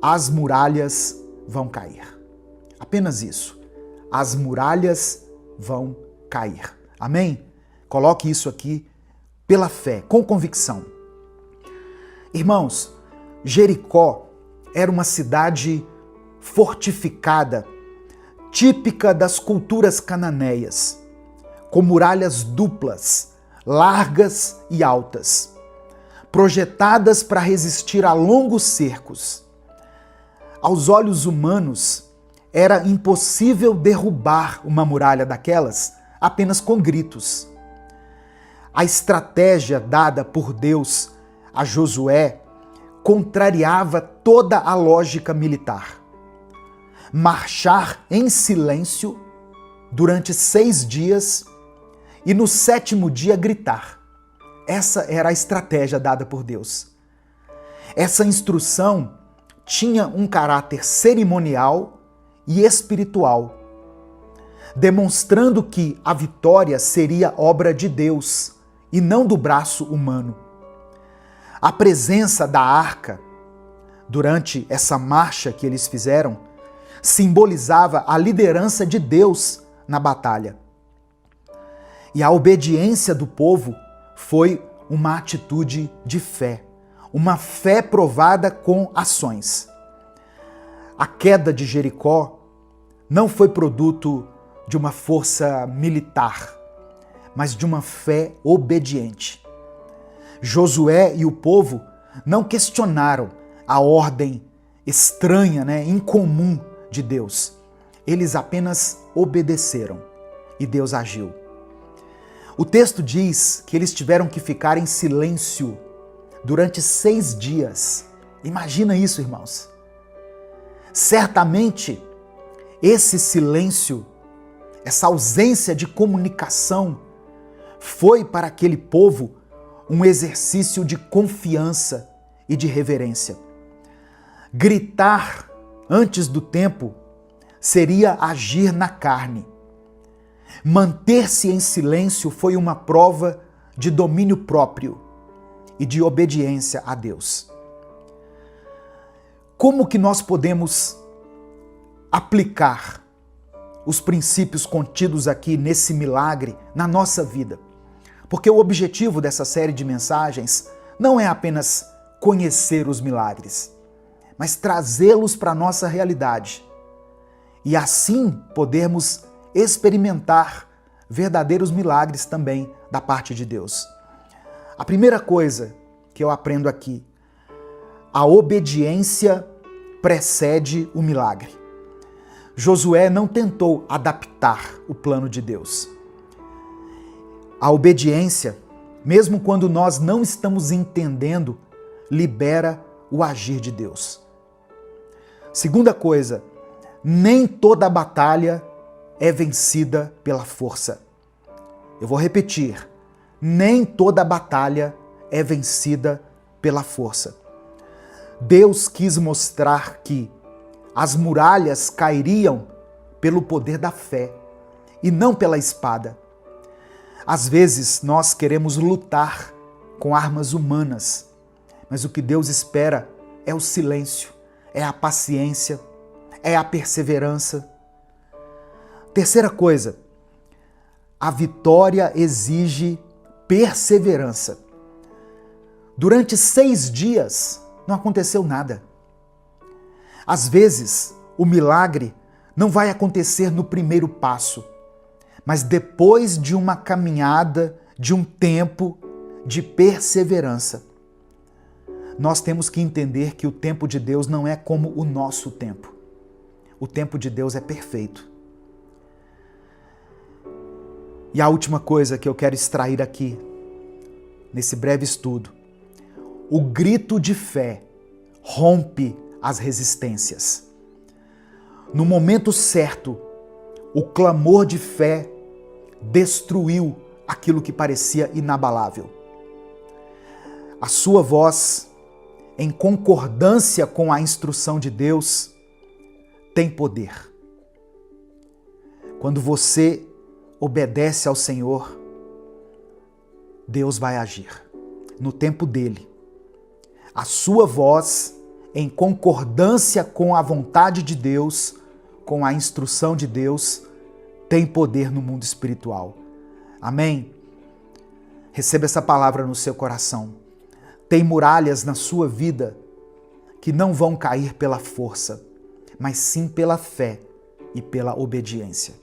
as muralhas vão cair. Apenas isso. As muralhas vão cair. Amém? Coloque isso aqui pela fé, com convicção. Irmãos, Jericó era uma cidade fortificada, típica das culturas cananeias, com muralhas duplas, largas e altas, projetadas para resistir a longos cercos. Aos olhos humanos, era impossível derrubar uma muralha daquelas apenas com gritos. A estratégia dada por Deus a Josué contrariava toda a lógica militar. Marchar em silêncio durante 6 dias e no 7º dia gritar. Essa era a estratégia dada por Deus. Essa instrução tinha um caráter cerimonial e espiritual, demonstrando que a vitória seria obra de Deus e não do braço humano. A presença da arca durante essa marcha que eles fizeram simbolizava a liderança de Deus na batalha. E a obediência do povo foi uma atitude de fé, uma fé provada com ações. A queda de Jericó não foi produto de uma força militar, mas de uma fé obediente. Josué e o povo não questionaram a ordem estranha, incomum de Deus. Eles apenas obedeceram e Deus agiu. O texto diz que eles tiveram que ficar em silêncio durante 6 dias. Imagina isso, irmãos. Certamente, esse silêncio, essa ausência de comunicação, foi para aquele povo um exercício de confiança e de reverência. Gritar antes do tempo seria agir na carne. Manter-se em silêncio foi uma prova de domínio próprio e de obediência a Deus. Como que nós podemos aplicar os princípios contidos aqui nesse milagre na nossa vida? Porque o objetivo dessa série de mensagens não é apenas conhecer os milagres, mas trazê-los para a nossa realidade e assim podermos experimentar verdadeiros milagres também da parte de Deus. A primeira coisa que eu aprendo aqui: a obediência precede o milagre. Josué não tentou adaptar o plano de Deus. A obediência, mesmo quando nós não estamos entendendo, libera o agir de Deus. Segunda coisa, nem toda batalha é vencida pela força. Eu vou repetir, nem toda batalha é vencida pela força. Deus quis mostrar que as muralhas cairiam pelo poder da fé e não pela espada. Às vezes nós queremos lutar com armas humanas, mas o que Deus espera é o silêncio, é a paciência, é a perseverança. Terceira coisa, a vitória exige perseverança. Durante 6 dias não aconteceu nada. Às vezes, o milagre não vai acontecer no primeiro passo, mas depois de uma caminhada, de um tempo de perseverança. Nós temos que entender que o tempo de Deus não é como o nosso tempo. O tempo de Deus é perfeito. E a última coisa que eu quero extrair aqui, nesse breve estudo: o grito de fé rompe as resistências. No momento certo, o clamor de fé destruiu aquilo que parecia inabalável. A sua voz, em concordância com a instrução de Deus, tem poder. Quando você obedece ao Senhor, Deus vai agir no tempo dele. A sua voz, em concordância com a vontade de Deus, com a instrução de Deus, tem poder no mundo espiritual. Amém? Receba essa palavra no seu coração. Tem muralhas na sua vida que não vão cair pela força, mas sim pela fé e pela obediência.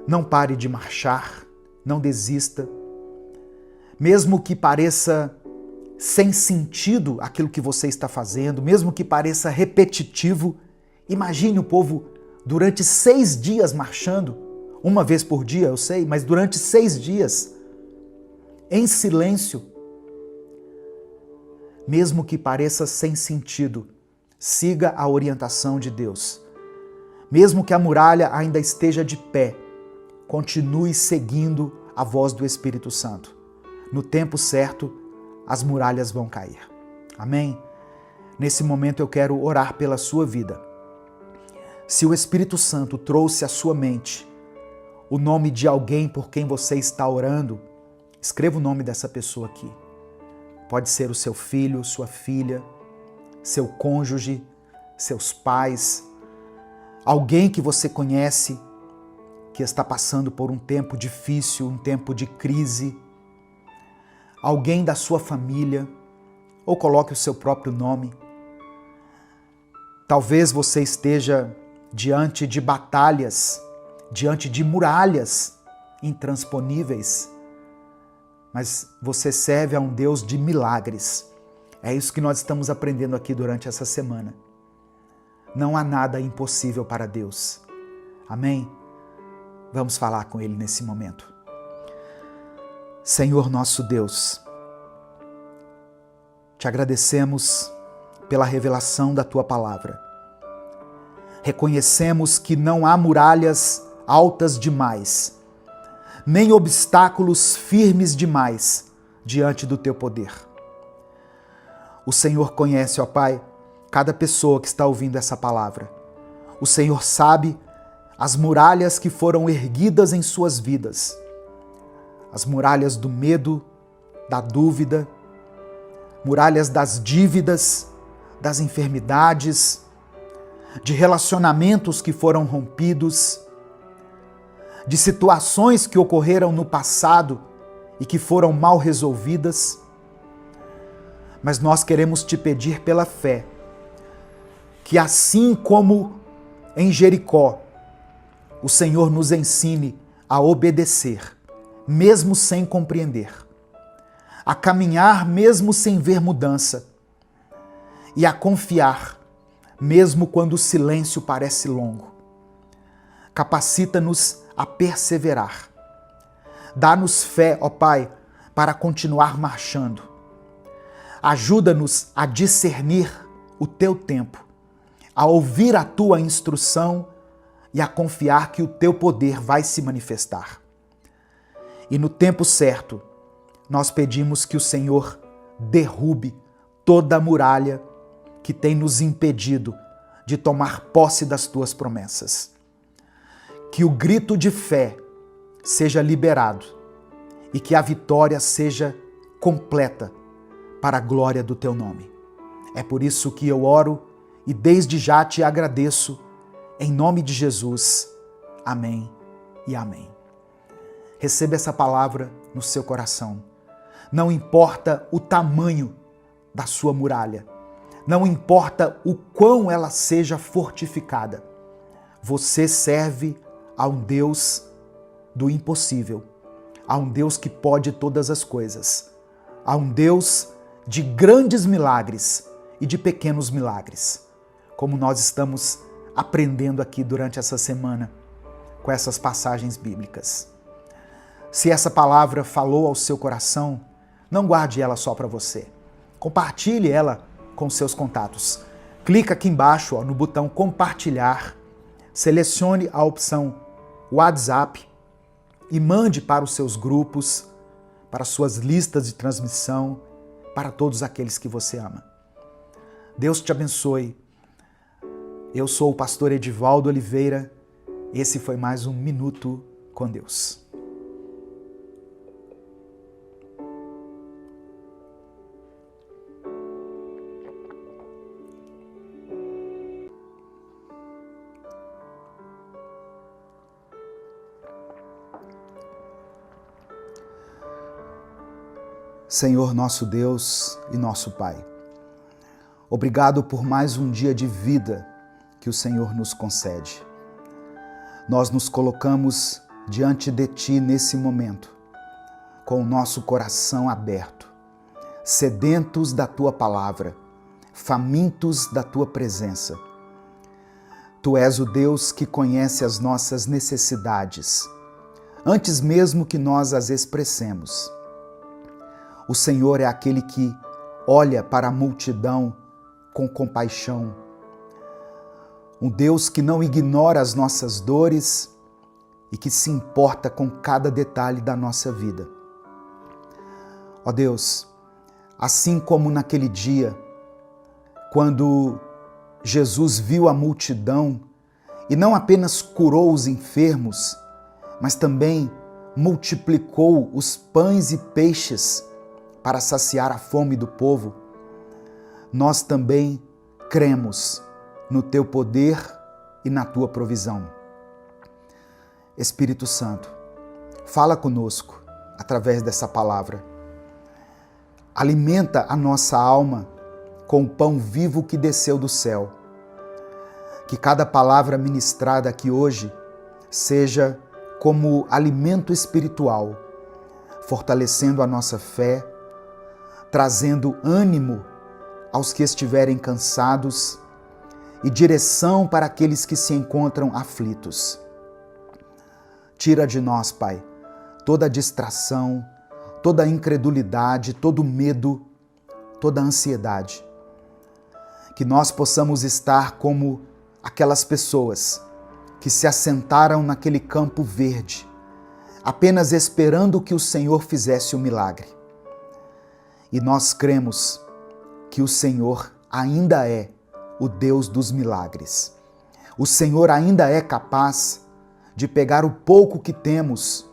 Não pare de marchar, não desista. Mesmo que pareça sem sentido aquilo que você está fazendo, mesmo que pareça repetitivo, imagine o povo durante 6 dias marchando, uma vez por dia, eu sei, mas durante 6 dias, em silêncio. Mesmo que pareça sem sentido, siga a orientação de Deus. Mesmo que a muralha ainda esteja de pé, continue seguindo a voz do Espírito Santo. No tempo certo, as muralhas vão cair. Amém? Nesse momento eu quero orar pela sua vida. Se o Espírito Santo trouxe à sua mente o nome de alguém por quem você está orando, escreva o nome dessa pessoa aqui. Pode ser o seu filho, sua filha, seu cônjuge, seus pais, alguém que você conhece que está passando por um tempo difícil, um tempo de crise, alguém da sua família, ou coloque o seu próprio nome. Talvez você esteja diante de batalhas, diante de muralhas intransponíveis, mas você serve a um Deus de milagres. É isso que nós estamos aprendendo aqui durante essa semana. Não há nada impossível para Deus. Amém? Vamos falar com Ele nesse momento. Senhor nosso Deus, te agradecemos pela revelação da Tua palavra. Reconhecemos que não há muralhas altas demais, nem obstáculos firmes demais diante do Teu poder. O Senhor conhece, ó Pai, cada pessoa que está ouvindo essa palavra. O Senhor sabe as muralhas que foram erguidas em suas vidas. As muralhas do medo, da dúvida, muralhas das dívidas, das enfermidades, de relacionamentos que foram rompidos, de situações que ocorreram no passado e que foram mal resolvidas. Mas nós queremos te pedir pela fé, que assim como em Jericó, o Senhor nos ensine a obedecer, mesmo sem compreender, a caminhar mesmo sem ver mudança e a confiar, mesmo quando o silêncio parece longo. Capacita-nos a perseverar. Dá-nos fé, ó Pai, para continuar marchando. Ajuda-nos a discernir o Teu tempo, a ouvir a Tua instrução e a confiar que o Teu poder vai se manifestar. E no tempo certo, nós pedimos que o Senhor derrube toda a muralha que tem nos impedido de tomar posse das Tuas promessas. Que o grito de fé seja liberado e que a vitória seja completa para a glória do Teu nome. É por isso que eu oro e desde já te agradeço, em nome de Jesus. Amém e amém. Receba essa palavra no seu coração. Não importa o tamanho da sua muralha, não importa o quão ela seja fortificada, você serve a um Deus do impossível, a um Deus que pode todas as coisas, a um Deus de grandes milagres e de pequenos milagres, como nós estamos aprendendo aqui durante essa semana com essas passagens bíblicas. Se essa palavra falou ao seu coração, não guarde ela só para você. Compartilhe ela com seus contatos. Clica aqui embaixo no botão compartilhar, selecione a opção WhatsApp e mande para os seus grupos, para suas listas de transmissão, para todos aqueles que você ama. Deus te abençoe. Eu sou o pastor Edivaldo Oliveira. Esse foi mais um Minuto com Deus. Senhor nosso Deus e nosso Pai, obrigado por mais um dia de vida que o Senhor nos concede. Nós nos colocamos diante de Ti nesse momento, com o nosso coração aberto, sedentos da Tua palavra, famintos da Tua presença. Tu és o Deus que conhece as nossas necessidades, antes mesmo que nós as expressemos. O Senhor é aquele que olha para a multidão com compaixão. Um Deus que não ignora as nossas dores e que se importa com cada detalhe da nossa vida. Ó Deus, assim como naquele dia, quando Jesus viu a multidão e não apenas curou os enfermos, mas também multiplicou os pães e peixes para saciar a fome do povo, nós também cremos no Teu poder e na Tua provisão. Espírito Santo, fala conosco através dessa palavra. Alimenta a nossa alma com o pão vivo que desceu do céu. Que cada palavra ministrada aqui hoje seja como alimento espiritual, fortalecendo a nossa fé, trazendo ânimo aos que estiverem cansados e direção para aqueles que se encontram aflitos. Tira de nós, Pai, toda distração, toda incredulidade, todo medo, toda ansiedade. Que nós possamos estar como aquelas pessoas que se assentaram naquele campo verde, apenas esperando que o Senhor fizesse o milagre. E nós cremos que o Senhor ainda é o Deus dos milagres. O Senhor ainda é capaz de pegar o pouco que temos,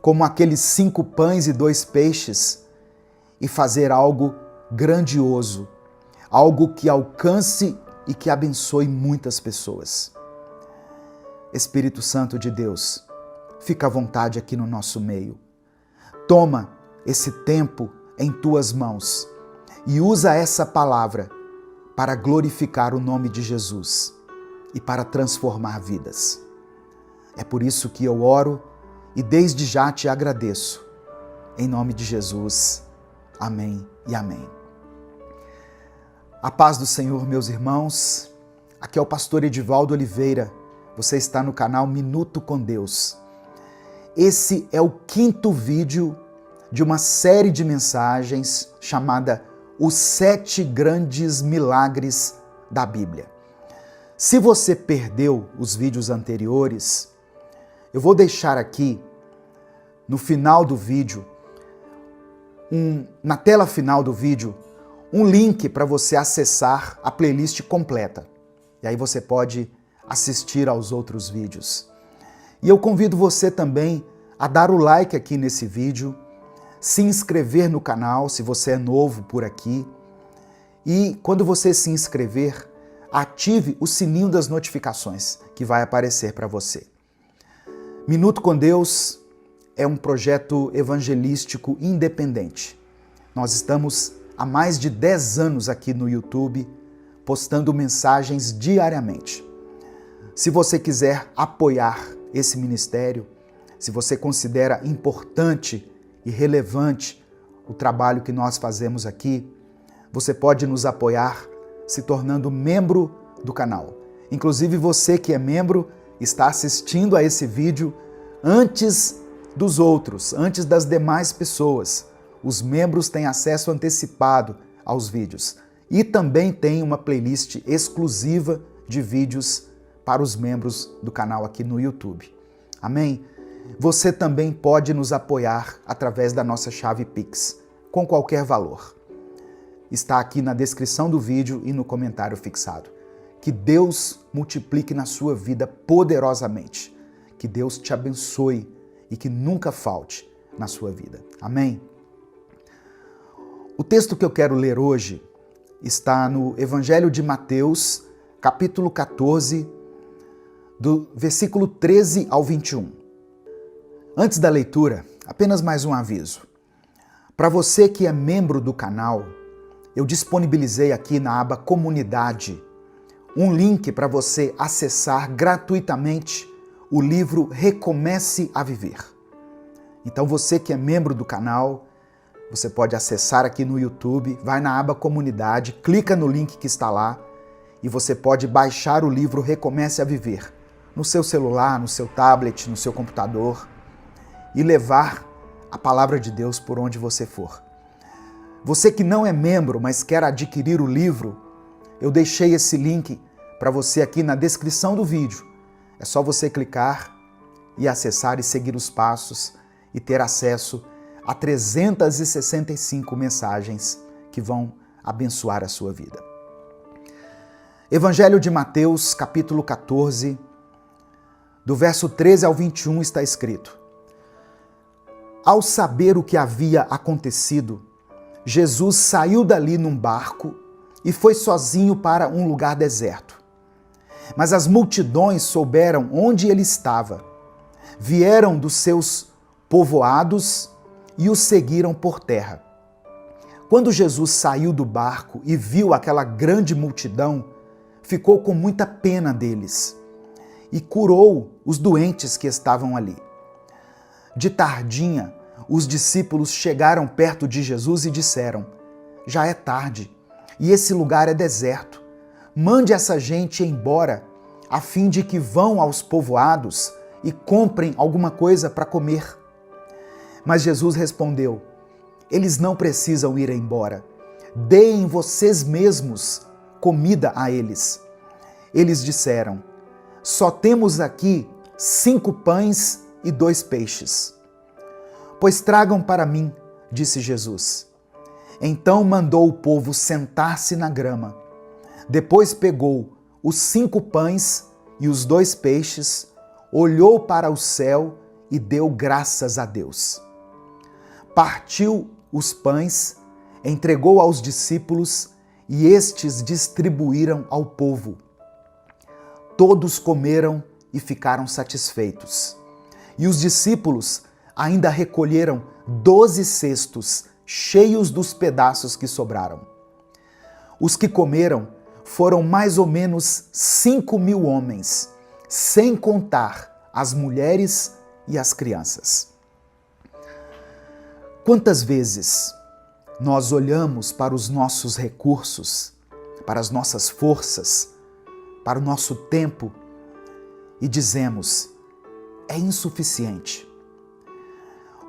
como aqueles 5 pães e 2 peixes, e fazer algo grandioso, algo que alcance e que abençoe muitas pessoas. Espírito Santo de Deus, fica à vontade aqui no nosso meio. Toma esse tempo em Tuas mãos e usa essa palavra para glorificar o nome de Jesus e para transformar vidas. É por isso que eu oro e desde já te agradeço. Em nome de Jesus. Amém e amém. A paz do Senhor, meus irmãos. Aqui é o pastor Edivaldo Oliveira. Você está no canal Minuto com Deus. Esse é o 5º vídeo de uma série de mensagens chamada Os 7 Grandes Milagres da Bíblia. Se você perdeu os vídeos anteriores, eu vou deixar aqui no final do vídeo, na tela final do vídeo, um link para você acessar a playlist completa. E aí você pode assistir aos outros vídeos. E eu convido você também a dar o like aqui nesse vídeo, se inscrever no canal, se você é novo por aqui. E quando você se inscrever, ative o sininho das notificações que vai aparecer para você. Minuto com Deus é um projeto evangelístico independente. Nós estamos há mais de 10 anos aqui no YouTube, postando mensagens diariamente. Se você quiser apoiar esse ministério, se você considera importante e relevante o trabalho que nós fazemos aqui, você pode nos apoiar se tornando membro do canal. Inclusive você que é membro está assistindo a esse vídeo antes dos outros, antes das demais pessoas. Os membros têm acesso antecipado aos vídeos. e também tem uma playlist exclusiva de vídeos para os membros do canal aqui no YouTube. Amém? Você também pode nos apoiar através da nossa chave Pix, com qualquer valor. Está aqui na descrição do vídeo e no comentário fixado. Que Deus multiplique na sua vida poderosamente. Que Deus te abençoe e que nunca falte na sua vida. Amém? O texto que eu quero ler hoje está no Evangelho de Mateus, capítulo 14, do versículo 13 ao 21. Antes da leitura, apenas mais um aviso. Para você que é membro do canal, eu disponibilizei aqui na aba Comunidade um link para você acessar gratuitamente o livro Recomece a Viver. Então você que é membro do canal, você pode acessar aqui no YouTube, vai na aba Comunidade, clica no link que está lá e você pode baixar o livro Recomece a Viver no seu celular, no seu tablet, no seu computador e levar a palavra de Deus por onde você for. Você que não é membro, mas quer adquirir o livro, eu deixei esse link para você aqui na descrição do vídeo. É só você clicar e acessar e seguir os passos e ter acesso a 365 mensagens que vão abençoar a sua vida. Evangelho de Mateus, capítulo 14, do verso 13 ao 21 está escrito: Ao saber o que havia acontecido, Jesus saiu dali num barco e foi sozinho para um lugar deserto. Mas as multidões souberam onde ele estava, vieram dos seus povoados e o seguiram por terra. Quando Jesus saiu do barco e viu aquela grande multidão, ficou com muita pena deles e curou os doentes que estavam ali. De tardinha, os discípulos chegaram perto de Jesus e disseram: Já é tarde e esse lugar é deserto. Mande essa gente embora, a fim de que vão aos povoados e comprem alguma coisa para comer. Mas Jesus respondeu: Eles não precisam ir embora. Deem vocês mesmos comida a eles. Eles disseram: Só temos aqui 5 pães e 2 peixes. Pois tragam para mim, disse Jesus. Então mandou o povo sentar-se na grama. Depois pegou os 5 pães e os 2 peixes, olhou para o céu e deu graças a Deus. Partiu os pães, entregou aos discípulos e estes distribuíram ao povo. Todos comeram e ficaram satisfeitos. E os discípulos ainda recolheram 12 cestos cheios dos pedaços que sobraram. Os que comeram foram mais ou menos 5.000 homens, sem contar as mulheres e as crianças. Quantas vezes nós olhamos para os nossos recursos, para as nossas forças, para o nosso tempo e dizemos: é insuficiente.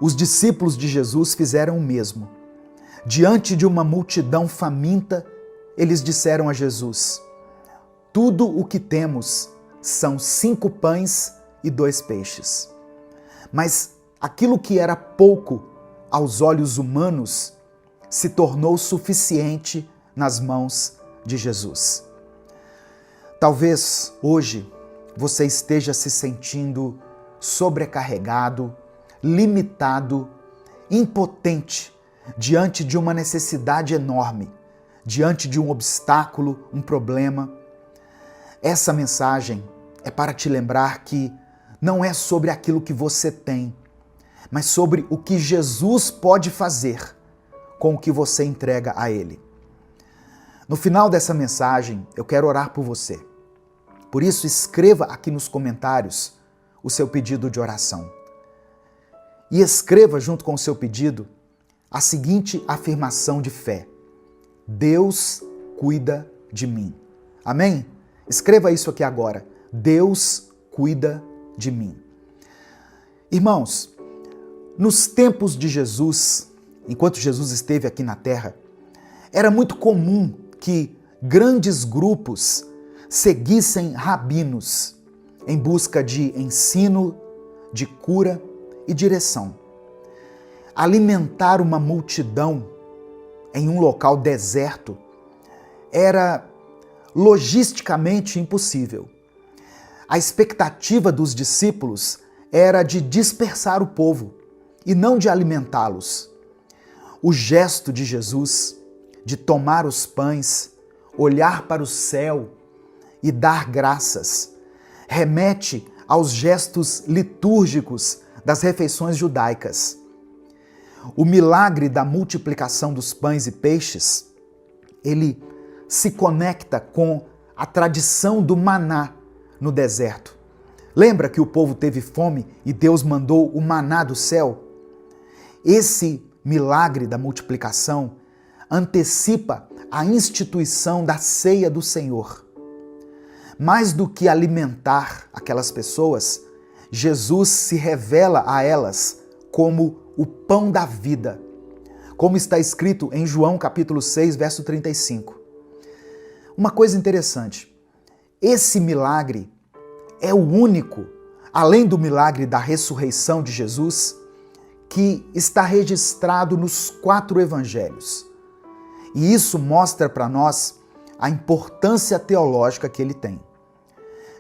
Os discípulos de Jesus fizeram o mesmo. Diante de uma multidão faminta, eles disseram a Jesus: Tudo o que temos são 5 pães e 2 peixes. Mas aquilo que era pouco aos olhos humanos se tornou suficiente nas mãos de Jesus. Talvez hoje você esteja se sentindo sobrecarregado, limitado, impotente diante de uma necessidade enorme, diante de um obstáculo, um problema. Essa mensagem é para te lembrar que não é sobre aquilo que você tem, mas sobre o que Jesus pode fazer com o que você entrega a Ele. No final dessa mensagem, eu quero orar por você. Por isso, escreva aqui nos comentários o seu pedido de oração. E escreva junto com o seu pedido a seguinte afirmação de fé: Deus cuida de mim. Amém? Escreva isso aqui agora. Deus cuida de mim. Irmãos, nos tempos de Jesus, enquanto Jesus esteve aqui na terra, era muito comum que grandes grupos seguissem rabinos em busca de ensino, de cura e direção. Alimentar uma multidão em um local deserto era logisticamente impossível. A expectativa dos discípulos era de dispersar o povo e não de alimentá-los. O gesto de Jesus de tomar os pães, olhar para o céu e dar graças remete aos gestos litúrgicos das refeições judaicas. O milagre da multiplicação dos pães e peixes, ele se conecta com a tradição do maná no deserto. Lembra que o povo teve fome e Deus mandou o maná do céu? Esse milagre da multiplicação antecipa a instituição da ceia do Senhor. Mais do que alimentar aquelas pessoas, Jesus se revela a elas como o pão da vida, como está escrito em João capítulo 6, verso 35. Uma coisa interessante, esse milagre é o único, além do milagre da ressurreição de Jesus, que está registrado nos 4 evangelhos. E isso mostra para nós a importância teológica que ele tem.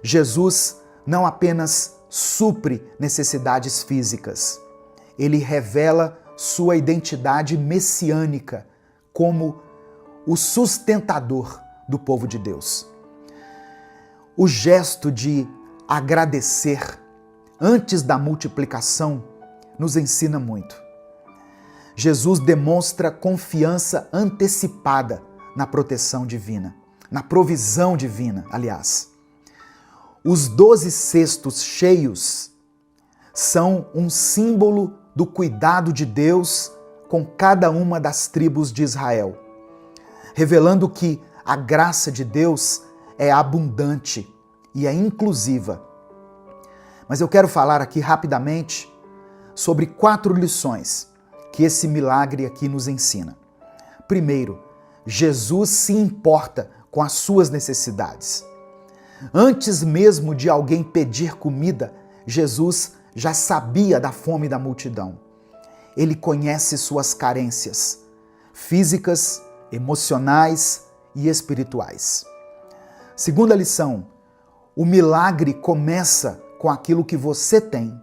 Jesus não apenas supre necessidades físicas, ele revela sua identidade messiânica como o sustentador do povo de Deus. O gesto de agradecer antes da multiplicação nos ensina muito. Jesus demonstra confiança antecipada na proteção divina, na provisão divina, aliás. Os 12 cestos cheios são um símbolo do cuidado de Deus com cada uma das tribos de Israel, revelando que a graça de Deus é abundante e é inclusiva. Mas eu quero falar aqui rapidamente sobre 4 lições que esse milagre aqui nos ensina. Primeiro, Jesus se importa com as suas necessidades. Antes mesmo de alguém pedir comida, Jesus já sabia da fome da multidão. Ele conhece suas carências físicas, emocionais e espirituais. Segunda lição, o milagre começa com aquilo que você tem.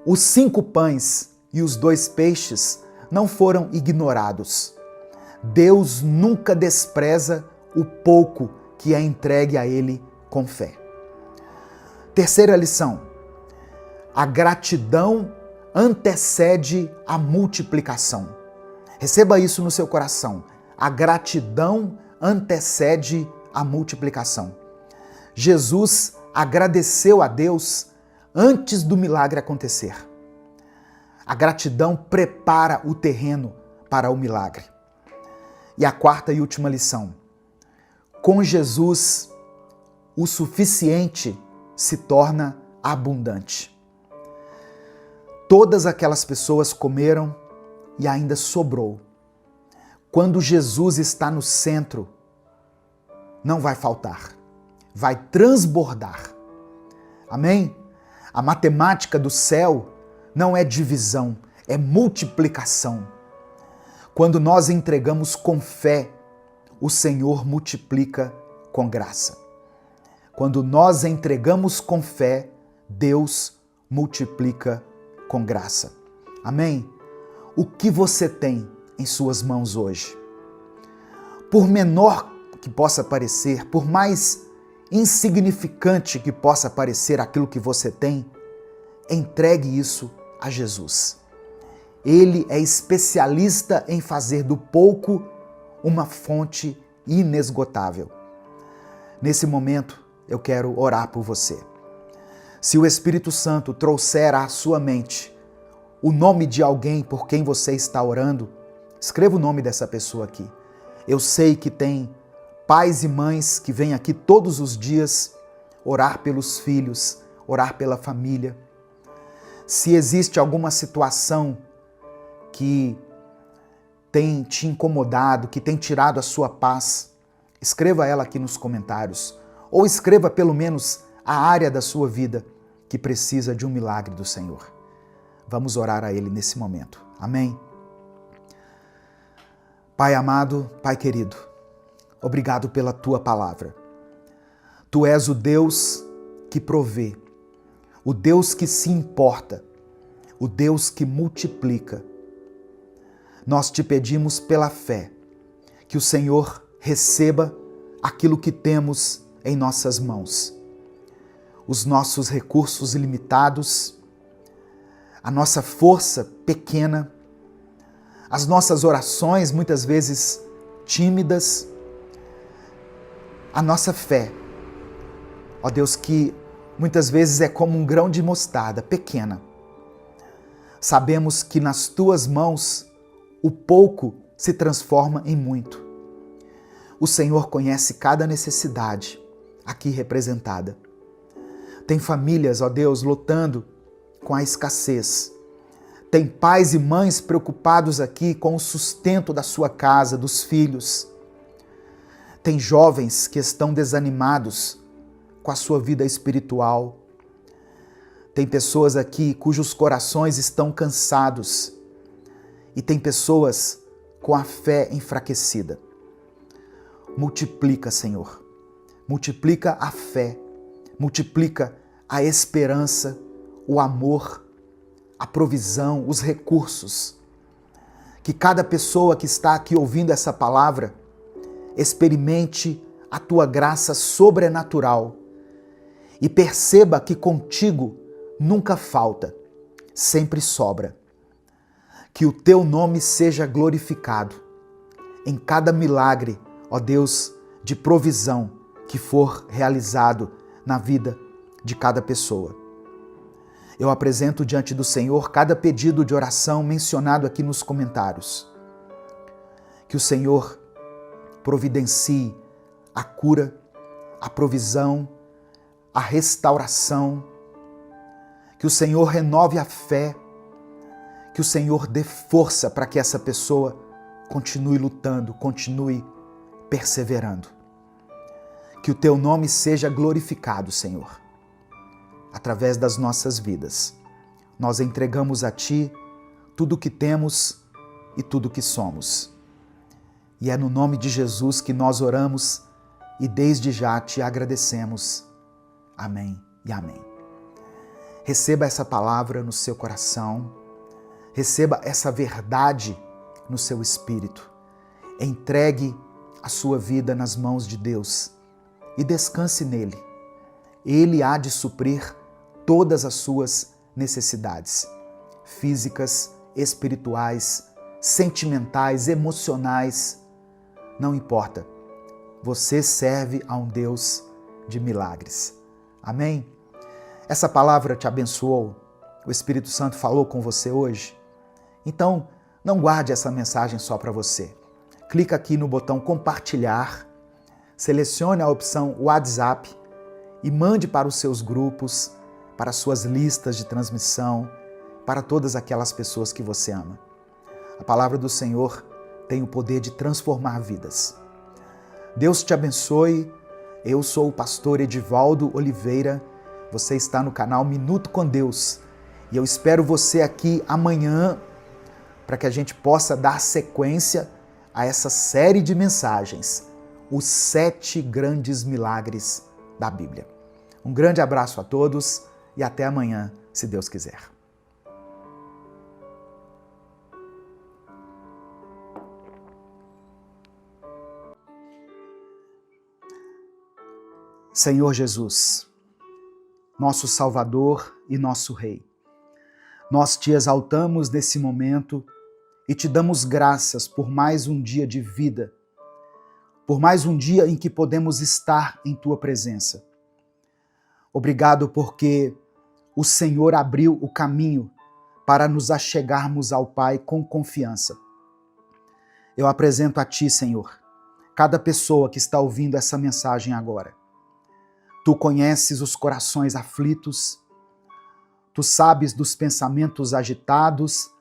Os 5 pães e os 2 peixes não foram ignorados. Deus nunca despreza o pouco que é entregue a Ele com fé. Terceira lição, a gratidão antecede a multiplicação. Receba isso no seu coração. A gratidão antecede a multiplicação. Jesus agradeceu a Deus antes do milagre acontecer. A gratidão prepara o terreno para o milagre. E a quarta e última lição. Com Jesus, o suficiente se torna abundante. Todas aquelas pessoas comeram e ainda sobrou. Quando Jesus está no centro, não vai faltar, vai transbordar. Amém? A matemática do céu não é divisão, é multiplicação. Quando nós entregamos com fé, o Senhor multiplica com graça. Quando nós entregamos com fé, Deus multiplica com graça. Amém? O que você tem em suas mãos hoje? Por menor que possa parecer, por mais insignificante que possa parecer aquilo que você tem, entregue isso a Jesus. Ele é especialista em fazer do pouco uma fonte inesgotável. Nesse momento, eu quero orar por você. Se o Espírito Santo trouxer à sua mente o nome de alguém por quem você está orando, escreva o nome dessa pessoa aqui. Eu sei que tem pais e mães que vêm aqui todos os dias orar pelos filhos, orar pela família. Se existe alguma situação que tem te incomodado, que tem tirado a sua paz, escreva ela aqui nos comentários. Ou escreva pelo menos a área da sua vida que precisa de um milagre do Senhor. Vamos orar a Ele nesse momento. Amém? Pai amado, Pai querido, obrigado pela Tua palavra. Tu és o Deus que provê, o Deus que se importa, o Deus que multiplica. Nós te pedimos pela fé que o Senhor receba aquilo que temos em nossas mãos. Os nossos recursos ilimitados, a nossa força pequena, as nossas orações muitas vezes tímidas, a nossa fé, ó Deus, que muitas vezes é como um grão de mostarda, pequena. Sabemos que nas tuas mãos o pouco se transforma em muito. O Senhor conhece cada necessidade aqui representada. Tem famílias, ó Deus, lutando com a escassez. Tem pais e mães preocupados aqui com o sustento da sua casa, dos filhos. Tem jovens que estão desanimados com a sua vida espiritual. Tem pessoas aqui cujos corações estão cansados. E tem pessoas com a fé enfraquecida. Multiplica, Senhor. Multiplica a fé. Multiplica a esperança, o amor, a provisão, os recursos. Que cada pessoa que está aqui ouvindo essa palavra experimente a tua graça sobrenatural e perceba que contigo nunca falta, sempre sobra. Que o teu nome seja glorificado em cada milagre, ó Deus, de provisão que for realizado na vida de cada pessoa. Eu apresento diante do Senhor cada pedido de oração mencionado aqui nos comentários. Que o Senhor providencie a cura, a provisão, a restauração. Que o Senhor renove a fé. Que o Senhor dê força para que essa pessoa continue lutando, continue perseverando. Que o teu nome seja glorificado, Senhor, através das nossas vidas. Nós entregamos a Ti tudo o que temos e tudo o que somos. E é no nome de Jesus que nós oramos e desde já Te agradecemos. Amém e amém. Receba essa palavra no seu coração. Receba essa verdade no seu espírito. Entregue a sua vida nas mãos de Deus e descanse nele. Ele há de suprir todas as suas necessidades físicas, espirituais, sentimentais, emocionais. Não importa. Você serve a um Deus de milagres. Amém? Essa palavra te abençoou? O Espírito Santo falou com você hoje? Então, não guarde essa mensagem só para você. Clica aqui no botão compartilhar, selecione a opção WhatsApp e mande para os seus grupos, para as suas listas de transmissão, para todas aquelas pessoas que você ama. A palavra do Senhor tem o poder de transformar vidas. Deus te abençoe. Eu sou o pastor Edivaldo Oliveira. Você está no canal Minuto com Deus. E eu espero você aqui amanhã para que a gente possa dar sequência a essa série de mensagens, os 7 grandes milagres da Bíblia. Um grande abraço a todos e até amanhã, se Deus quiser. Senhor Jesus, nosso Salvador e nosso Rei, nós te exaltamos nesse momento e te damos graças por mais um dia de vida, por mais um dia em que podemos estar em tua presença. Obrigado porque o Senhor abriu o caminho para nos achegarmos ao Pai com confiança. Eu apresento a ti, Senhor, cada pessoa que está ouvindo essa mensagem agora. Tu conheces os corações aflitos, tu sabes dos pensamentos agitados,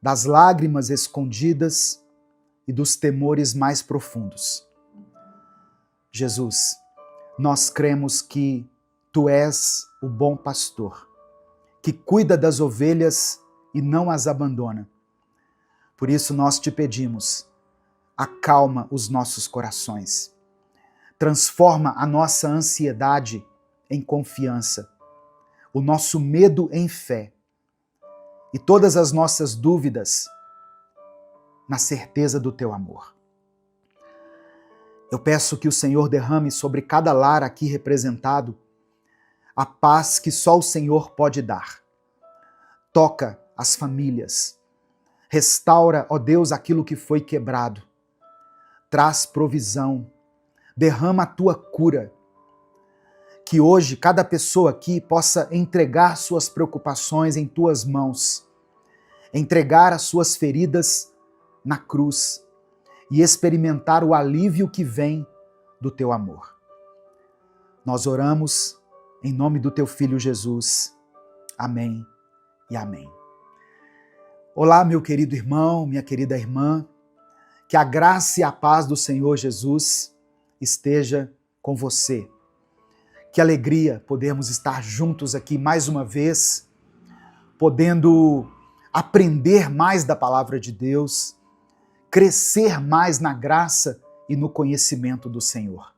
das lágrimas escondidas, e dos temores mais profundos. Jesus, nós cremos que Tu és o bom pastor, que cuida das ovelhas e não as abandona. Por isso nós te pedimos, acalma os nossos corações, transforma a nossa ansiedade em confiança, o nosso medo em fé e todas as nossas dúvidas na certeza do Teu amor. Eu peço que o Senhor derrame sobre cada lar aqui representado a paz que só o Senhor pode dar. Toca as famílias. Restaura, ó Deus, aquilo que foi quebrado. Traz provisão. Derrama a Tua cura. Que hoje cada pessoa aqui possa entregar suas preocupações em Tuas mãos. Entregar as suas feridas na cruz e experimentar o alívio que vem do Teu amor. Nós oramos em nome do Teu Filho Jesus. Amém e amém. Olá, meu querido irmão, minha querida irmã. Que a graça e a paz do Senhor Jesus esteja com você. Que alegria podermos estar juntos aqui mais uma vez, podendo aprender mais da palavra de Deus, crescer mais na graça e no conhecimento do Senhor.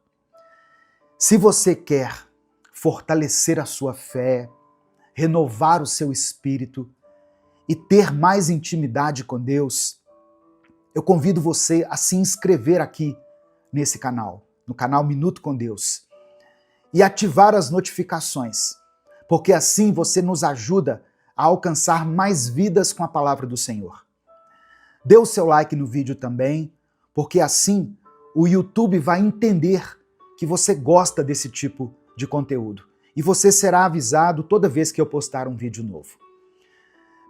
Se você quer fortalecer a sua fé, renovar o seu espírito e ter mais intimidade com Deus, eu convido você a se inscrever aqui nesse canal, no canal Minuto com Deus, e ativar as notificações, porque assim você nos ajuda a alcançar mais vidas com a palavra do Senhor. Dê o seu like no vídeo também, porque assim o YouTube vai entender que você gosta desse tipo de conteúdo e você será avisado toda vez que eu postar um vídeo novo.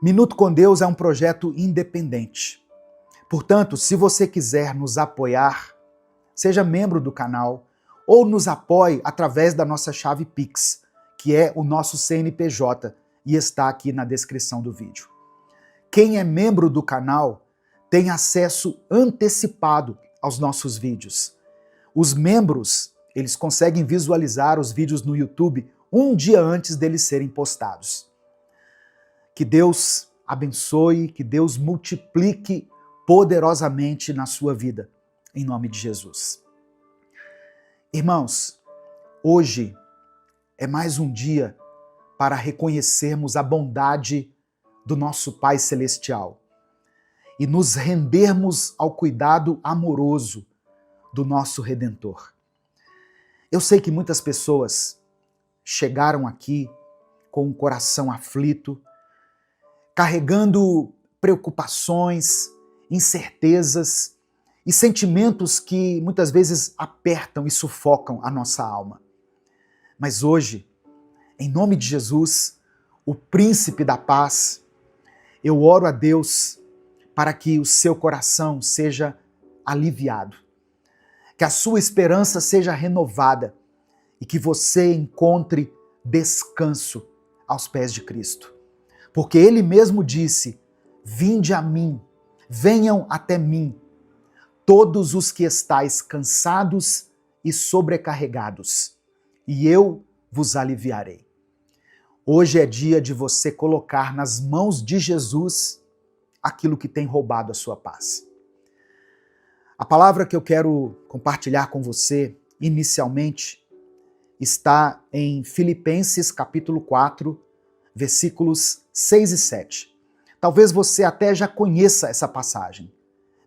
Minuto com Deus é um projeto independente. Portanto, se você quiser nos apoiar, seja membro do canal ou nos apoie através da nossa chave Pix, que é o nosso CNPJ e está aqui na descrição do vídeo. Quem é membro do canal tem acesso antecipado aos nossos vídeos. Os membros, eles conseguem visualizar os vídeos no YouTube um dia antes deles serem postados. Que Deus abençoe, que Deus multiplique poderosamente na sua vida, em nome de Jesus. Irmãos, hoje é mais um dia para reconhecermos a bondade do nosso Pai Celestial e nos rendermos ao cuidado amoroso do nosso Redentor. Eu sei que muitas pessoas chegaram aqui com o coração aflito, carregando preocupações, incertezas e sentimentos que muitas vezes apertam e sufocam a nossa alma. Mas hoje, em nome de Jesus, o Príncipe da Paz, eu oro a Deus para que o seu coração seja aliviado, que a sua esperança seja renovada e que você encontre descanso aos pés de Cristo. Porque Ele mesmo disse, vinde a mim, venham até mim, todos os que estáis cansados e sobrecarregados, e eu vos aliviarei. Hoje é dia de você colocar nas mãos de Jesus aquilo que tem roubado a sua paz. A palavra que eu quero compartilhar com você, inicialmente, está em Filipenses capítulo 4, versículos 6 e 7. Talvez você até já conheça essa passagem,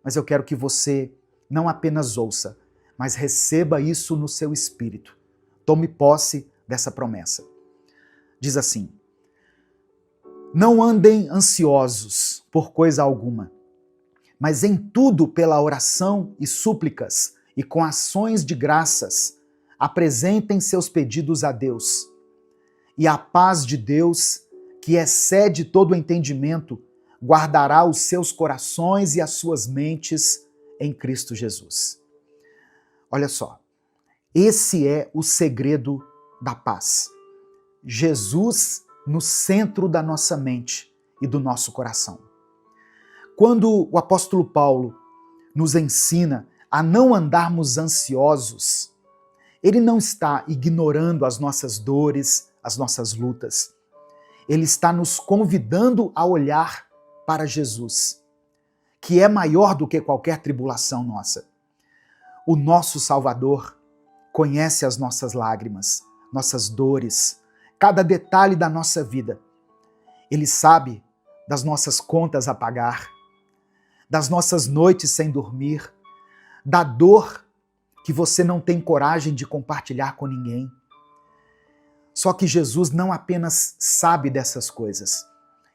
mas eu quero que você não apenas ouça, mas receba isso no seu espírito. Tome posse dessa promessa. Diz assim: não andem ansiosos por coisa alguma, mas em tudo pela oração e súplicas e com ações de graças, apresentem seus pedidos a Deus. E a paz de Deus, que excede todo o entendimento, guardará os seus corações e as suas mentes em Cristo Jesus. Olha só, esse é o segredo da paz. Jesus no centro da nossa mente e do nosso coração. Quando o apóstolo Paulo nos ensina a não andarmos ansiosos, ele não está ignorando as nossas dores, as nossas lutas. Ele está nos convidando a olhar para Jesus, que é maior do que qualquer tribulação nossa. O nosso Salvador conhece as nossas lágrimas, nossas dores, cada detalhe da nossa vida. Ele sabe das nossas contas a pagar, das nossas noites sem dormir, da dor que você não tem coragem de compartilhar com ninguém. Só que Jesus não apenas sabe dessas coisas,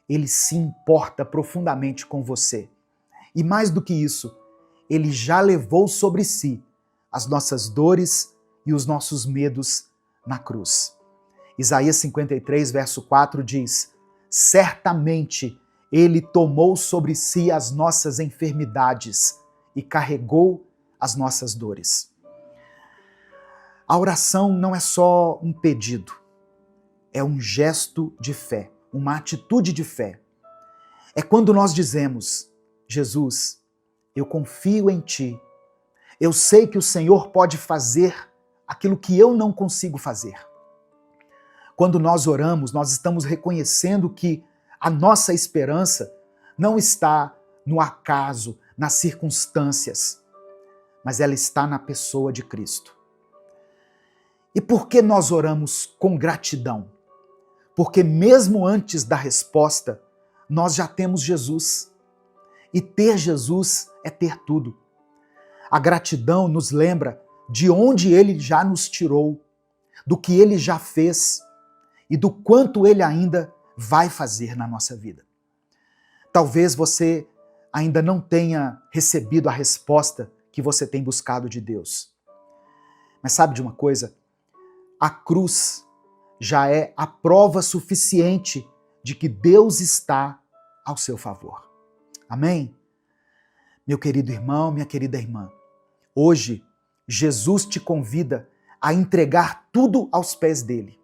ele se importa profundamente com você. E mais do que isso, ele já levou sobre si as nossas dores e os nossos medos na cruz. Isaías 53, verso 4 diz: certamente ele tomou sobre si as nossas enfermidades e carregou as nossas dores. A oração não é só um pedido, é um gesto de fé, uma atitude de fé. É quando nós dizemos: Jesus, eu confio em Ti. Eu sei que o Senhor pode fazer aquilo que eu não consigo fazer. Quando nós oramos, nós estamos reconhecendo que a nossa esperança não está no acaso, nas circunstâncias, mas ela está na pessoa de Cristo. E por que nós oramos com gratidão? Porque mesmo antes da resposta, nós já temos Jesus. E ter Jesus é ter tudo. A gratidão nos lembra de onde Ele já nos tirou, do que Ele já fez e do quanto Ele ainda vai fazer na nossa vida. Talvez você ainda não tenha recebido a resposta que você tem buscado de Deus. Mas sabe de uma coisa? A cruz já é a prova suficiente de que Deus está ao seu favor. Amém? Meu querido irmão, minha querida irmã, hoje Jesus te convida a entregar tudo aos pés dele.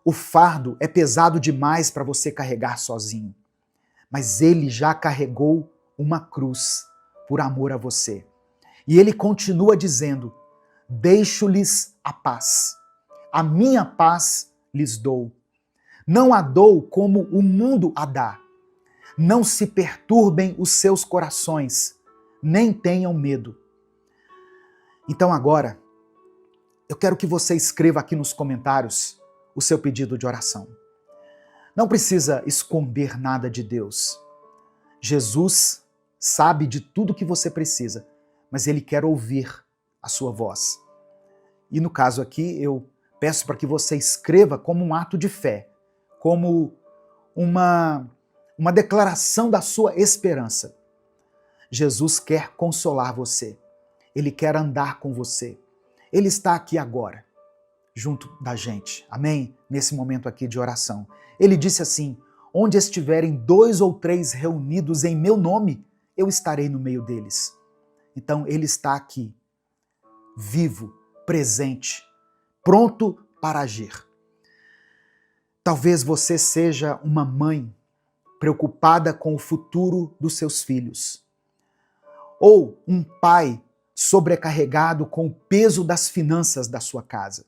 O fardo é pesado demais para você carregar sozinho, mas ele já carregou uma cruz por amor a você. E ele continua dizendo: deixo-lhes a paz. A minha paz lhes dou. Não a dou como o mundo a dá. Não se perturbem os seus corações, nem tenham medo. Então agora, eu quero que você escreva aqui nos comentários o seu pedido de oração. Não precisa esconder nada de Deus. Jesus sabe de tudo que você precisa, mas Ele quer ouvir a sua voz. E no caso aqui, eu peço para que você escreva como um ato de fé, como uma declaração da sua esperança. Jesus quer consolar você. Ele quer andar com você. Ele está aqui agora, junto da gente. Amém? Nesse momento aqui de oração. Ele disse assim: onde estiverem 2 ou 3 reunidos em meu nome, eu estarei no meio deles. Então Ele está aqui, vivo, presente, pronto para agir. Talvez você seja uma mãe preocupada com o futuro dos seus filhos, ou um pai sobrecarregado com o peso das finanças da sua casa.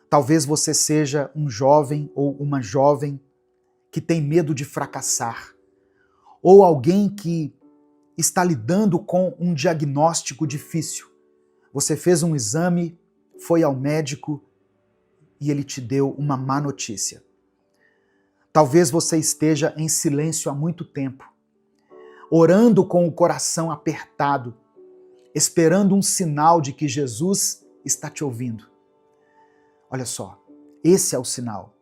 Talvez você seja um jovem ou uma jovem que tem medo de fracassar, ou alguém que está lidando com um diagnóstico difícil. Você fez um exame, foi ao médico e ele te deu uma má notícia. Talvez você esteja em silêncio há muito tempo, orando com o coração apertado, esperando um sinal de que Jesus está te ouvindo. Olha só, esse é o sinal.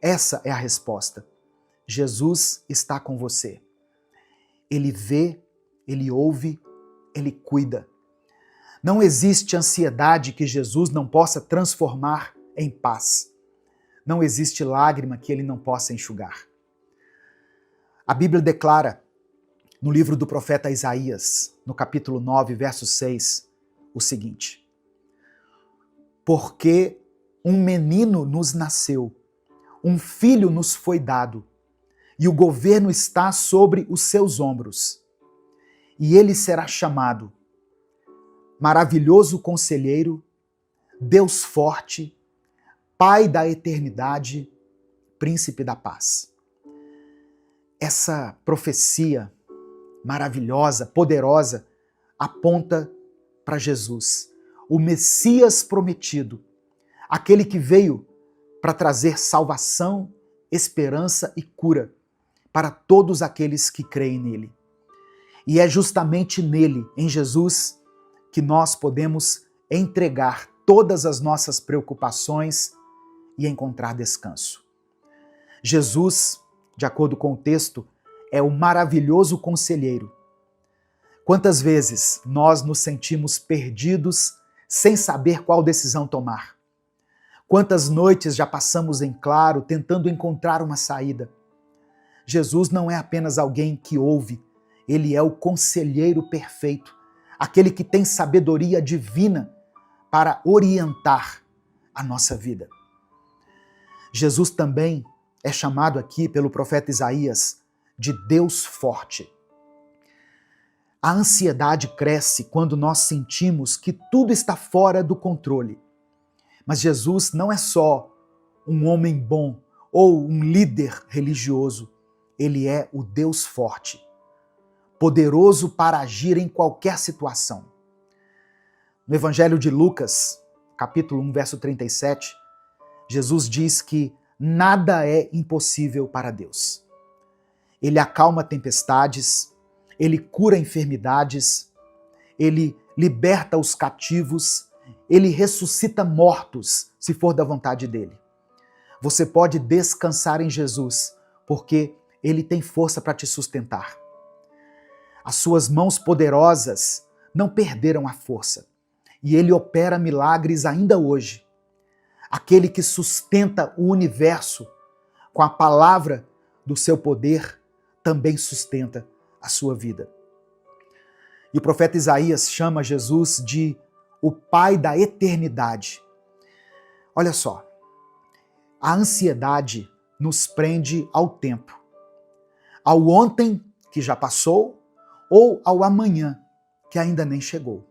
Essa é a resposta. Jesus está com você. Ele vê, Ele ouve, Ele cuida. Não existe ansiedade que Jesus não possa transformar em paz. Não existe lágrima que Ele não possa enxugar. A Bíblia declara, no livro do profeta Isaías, no capítulo 9, verso 6, o seguinte: porque um menino nos nasceu, um filho nos foi dado, e o governo está sobre os seus ombros. e ele será chamado Maravilhoso Conselheiro, Deus Forte, Pai da Eternidade, Príncipe da Paz. Essa profecia maravilhosa, poderosa, aponta para Jesus, o Messias prometido, aquele que veio para trazer salvação, esperança e cura para todos aqueles que creem nele. E é justamente nele, em Jesus, que nós podemos entregar todas as nossas preocupações e encontrar descanso. Jesus, de acordo com o texto, é o maravilhoso conselheiro. Quantas vezes nós nos sentimos perdidos sem saber qual decisão tomar? Quantas noites já passamos em claro tentando encontrar uma saída? Jesus não é apenas alguém que ouve, ele é o conselheiro perfeito, aquele que tem sabedoria divina para orientar a nossa vida. Jesus também é chamado aqui pelo profeta Isaías de Deus forte. A ansiedade cresce quando nós sentimos que tudo está fora do controle. Mas Jesus não é só um homem bom ou um líder religioso. Ele é o Deus forte, poderoso para agir em qualquer situação. No Evangelho de Lucas, capítulo 1, verso 37, Jesus diz que nada é impossível para Deus. Ele acalma tempestades, ele cura enfermidades, ele liberta os cativos, ele ressuscita mortos, se for da vontade dele. Você pode descansar em Jesus, porque ele tem força para te sustentar. As suas mãos poderosas não perderam a força, e ele opera milagres ainda hoje. Aquele que sustenta o universo com a palavra do seu poder também sustenta a sua vida. E o profeta Isaías chama Jesus de o Pai da eternidade. Olha só, a ansiedade nos prende ao tempo, ao ontem que já passou ou ao amanhã que ainda nem chegou.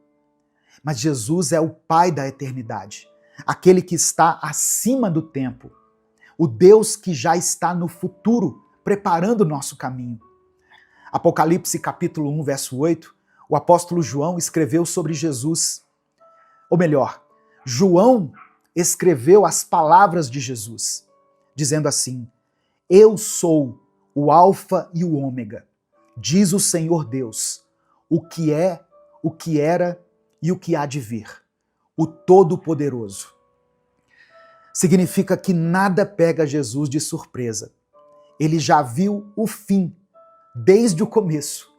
Mas Jesus é o Pai da eternidade, aquele que está acima do tempo, o Deus que já está no futuro, preparando o nosso caminho. Apocalipse capítulo 1, verso 8, o apóstolo João escreveu sobre Jesus. Ou melhor, João escreveu as palavras de Jesus, dizendo assim: Eu sou o Alfa e o Ômega, diz o Senhor Deus, o que é, o que era e o que há de vir, o Todo-Poderoso. Significa que nada pega Jesus de surpresa. Ele já viu o fim desde o começo.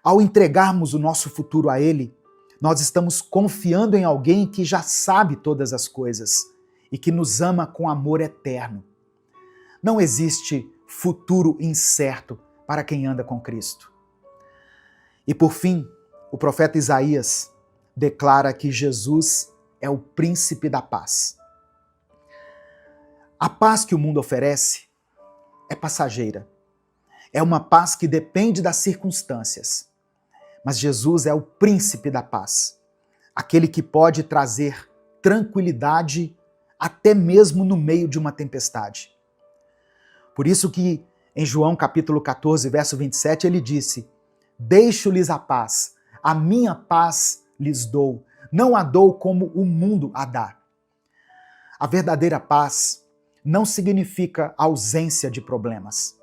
Ao entregarmos o nosso futuro a Ele, nós estamos confiando em alguém que já sabe todas as coisas e que nos ama com amor eterno. Não existe futuro incerto para quem anda com Cristo. E por fim, o profeta Isaías declara que Jesus é o príncipe da paz. A paz que o mundo oferece é passageira. É uma paz que depende das circunstâncias. Mas Jesus é o príncipe da paz, aquele que pode trazer tranquilidade até mesmo no meio de uma tempestade. Por isso que em João capítulo 14, verso 27, ele disse: Deixo-lhes a paz, a minha paz lhes dou, não a dou como o mundo a dá. A verdadeira paz não significa ausência de problemas,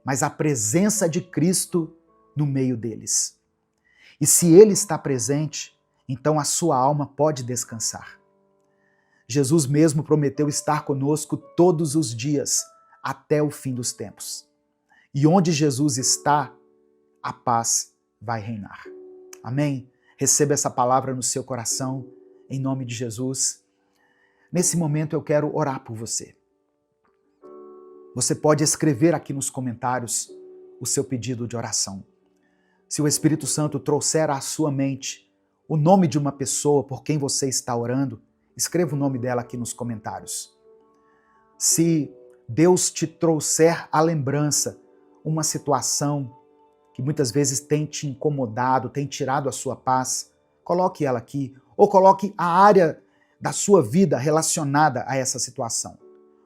mas a presença de Cristo no meio deles. E se Ele está presente, então a sua alma pode descansar. Jesus mesmo prometeu estar conosco todos os dias, até o fim dos tempos. E onde Jesus está, a paz vai reinar. Amém? Receba essa palavra no seu coração, em nome de Jesus. Nesse momento eu quero orar por você. Você pode escrever aqui nos comentários o seu pedido de oração. Se o Espírito Santo trouxer à sua mente o nome de uma pessoa por quem você está orando, escreva o nome dela aqui nos comentários. Se Deus te trouxer à lembrança uma situação que muitas vezes tem te incomodado, tem tirado a sua paz, coloque ela aqui, ou coloque a área da sua vida relacionada a essa situação.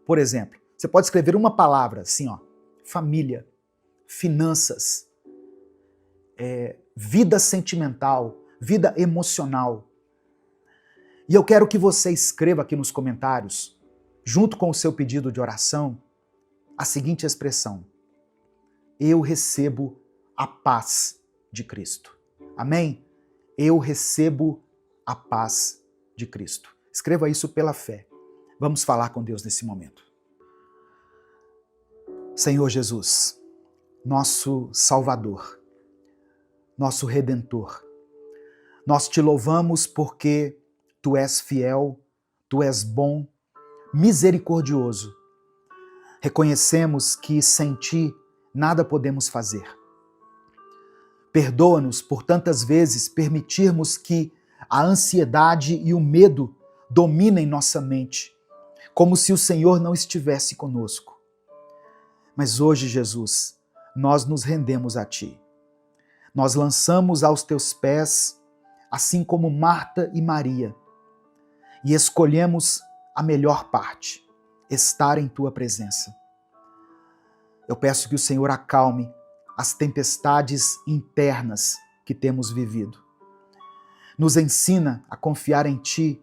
Por exemplo, você pode escrever uma palavra assim, ó, família, finanças, vida sentimental, vida emocional. E eu quero que você escreva aqui nos comentários, junto com o seu pedido de oração, a seguinte expressão: eu recebo a paz de Cristo. Amém? Eu recebo a paz de Cristo. Escreva isso pela fé. Vamos falar com Deus nesse momento. Senhor Jesus, nosso Salvador, nosso Redentor, nós te louvamos porque tu és fiel, tu és bom, misericordioso. Reconhecemos que sem ti nada podemos fazer. Perdoa-nos por tantas vezes permitirmos que a ansiedade e o medo dominem nossa mente, como se o Senhor não estivesse conosco. Mas hoje, Jesus, nós nos rendemos a ti. Nós lançamos aos teus pés, assim como Marta e Maria, e escolhemos a melhor parte, estar em tua presença. Eu peço que o Senhor acalme as tempestades internas que temos vivido. Nos ensina a confiar em ti,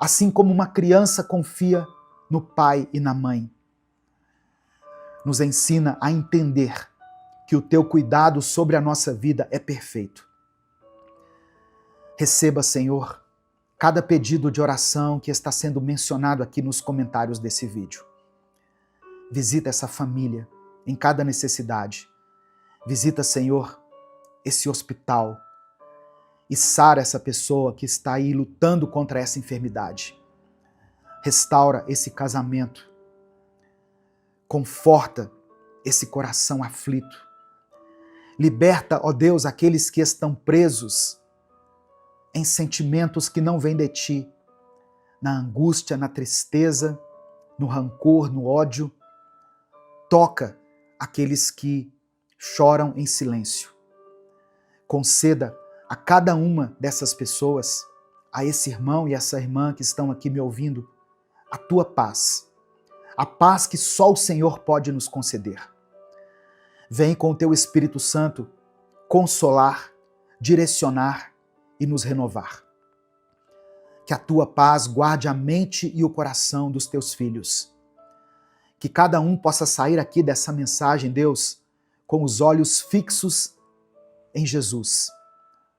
assim como uma criança confia no pai e na mãe. Nos ensina a entender que o teu cuidado sobre a nossa vida é perfeito. Receba, Senhor, cada pedido de oração que está sendo mencionado aqui nos comentários desse vídeo. Visita essa família em cada necessidade. Visita, Senhor, esse hospital e sara essa pessoa que está aí lutando contra essa enfermidade. Restaura esse casamento. Conforta esse coração aflito. Liberta, ó Deus, aqueles que estão presos em sentimentos que não vêm de ti, na angústia, na tristeza, no rancor, no ódio. Toca aqueles que choram em silêncio. Conceda a cada uma dessas pessoas, a esse irmão e essa irmã que estão aqui me ouvindo, a tua paz. A paz que só o Senhor pode nos conceder. Vem com o teu Espírito Santo consolar, direcionar e nos renovar. Que a tua paz guarde a mente e o coração dos teus filhos. Que cada um possa sair aqui dessa mensagem, Deus, com os olhos fixos em Jesus,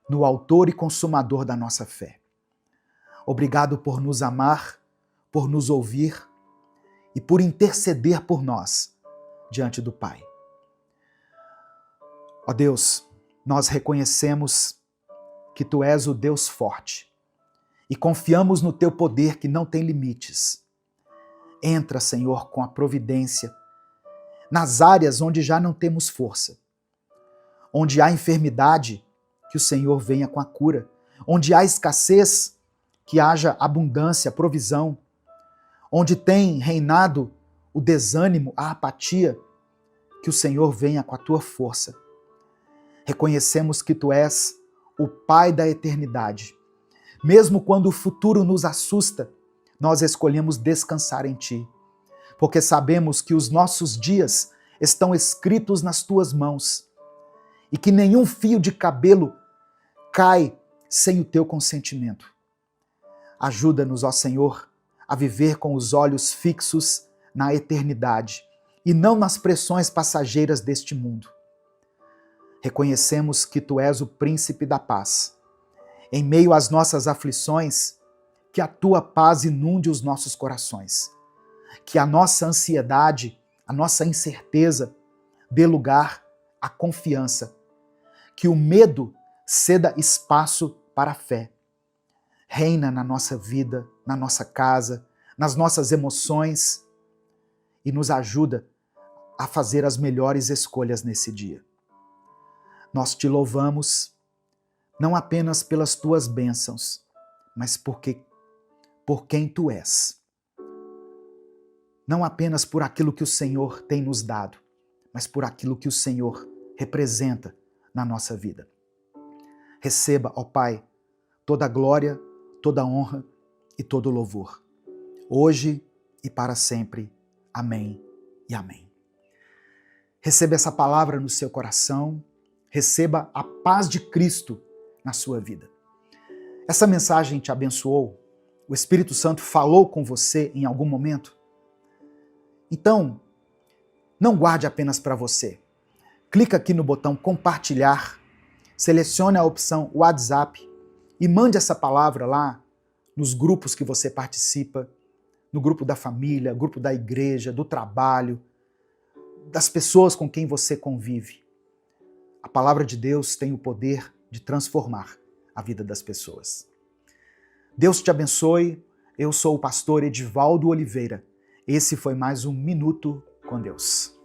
no autor e consumador da nossa fé. Obrigado por nos amar, por nos ouvir e por interceder por nós diante do Pai. Ó Deus, nós reconhecemos que Tu és o Deus forte e confiamos no Teu poder que não tem limites. Entra, Senhor, com a providência nas áreas onde já não temos força, onde há enfermidade, que o Senhor venha com a cura, onde há escassez, que haja abundância, provisão, onde tem reinado o desânimo, a apatia, que o Senhor venha com a Tua força. Reconhecemos que Tu és o Pai da eternidade. Mesmo quando o futuro nos assusta, nós escolhemos descansar em Ti, porque sabemos que os nossos dias estão escritos nas Tuas mãos e que nenhum fio de cabelo cai sem o Teu consentimento. Ajuda-nos, ó Senhor, a viver com os olhos fixos na eternidade e não nas pressões passageiras deste mundo. Reconhecemos que Tu és o príncipe da paz. Em meio às nossas aflições, que a Tua paz inunde os nossos corações. Que a nossa ansiedade, a nossa incerteza dê lugar à confiança. Que o medo ceda espaço para a fé. Reina na nossa vida, na nossa casa, nas nossas emoções e nos ajuda a fazer as melhores escolhas nesse dia. Nós Te louvamos, não apenas pelas Tuas bênçãos, mas por quem Tu és. Não apenas por aquilo que o Senhor tem nos dado, mas por aquilo que o Senhor representa na nossa vida. Receba, ó Pai, toda a glória, toda a honra e todo o louvor, hoje e para sempre. Amém e amém. Receba essa palavra no seu coração, receba a paz de Cristo na sua vida. Essa mensagem te abençoou? O Espírito Santo falou com você em algum momento? Então, não guarde apenas para você. Clica aqui no botão compartilhar, selecione a opção WhatsApp e mande essa palavra lá nos grupos que você participa, no grupo da família, grupo da igreja, do trabalho, das pessoas com quem você convive. A palavra de Deus tem o poder de transformar a vida das pessoas. Deus te abençoe. Eu sou o pastor Edivaldo Oliveira. Esse foi mais um Minuto com Deus.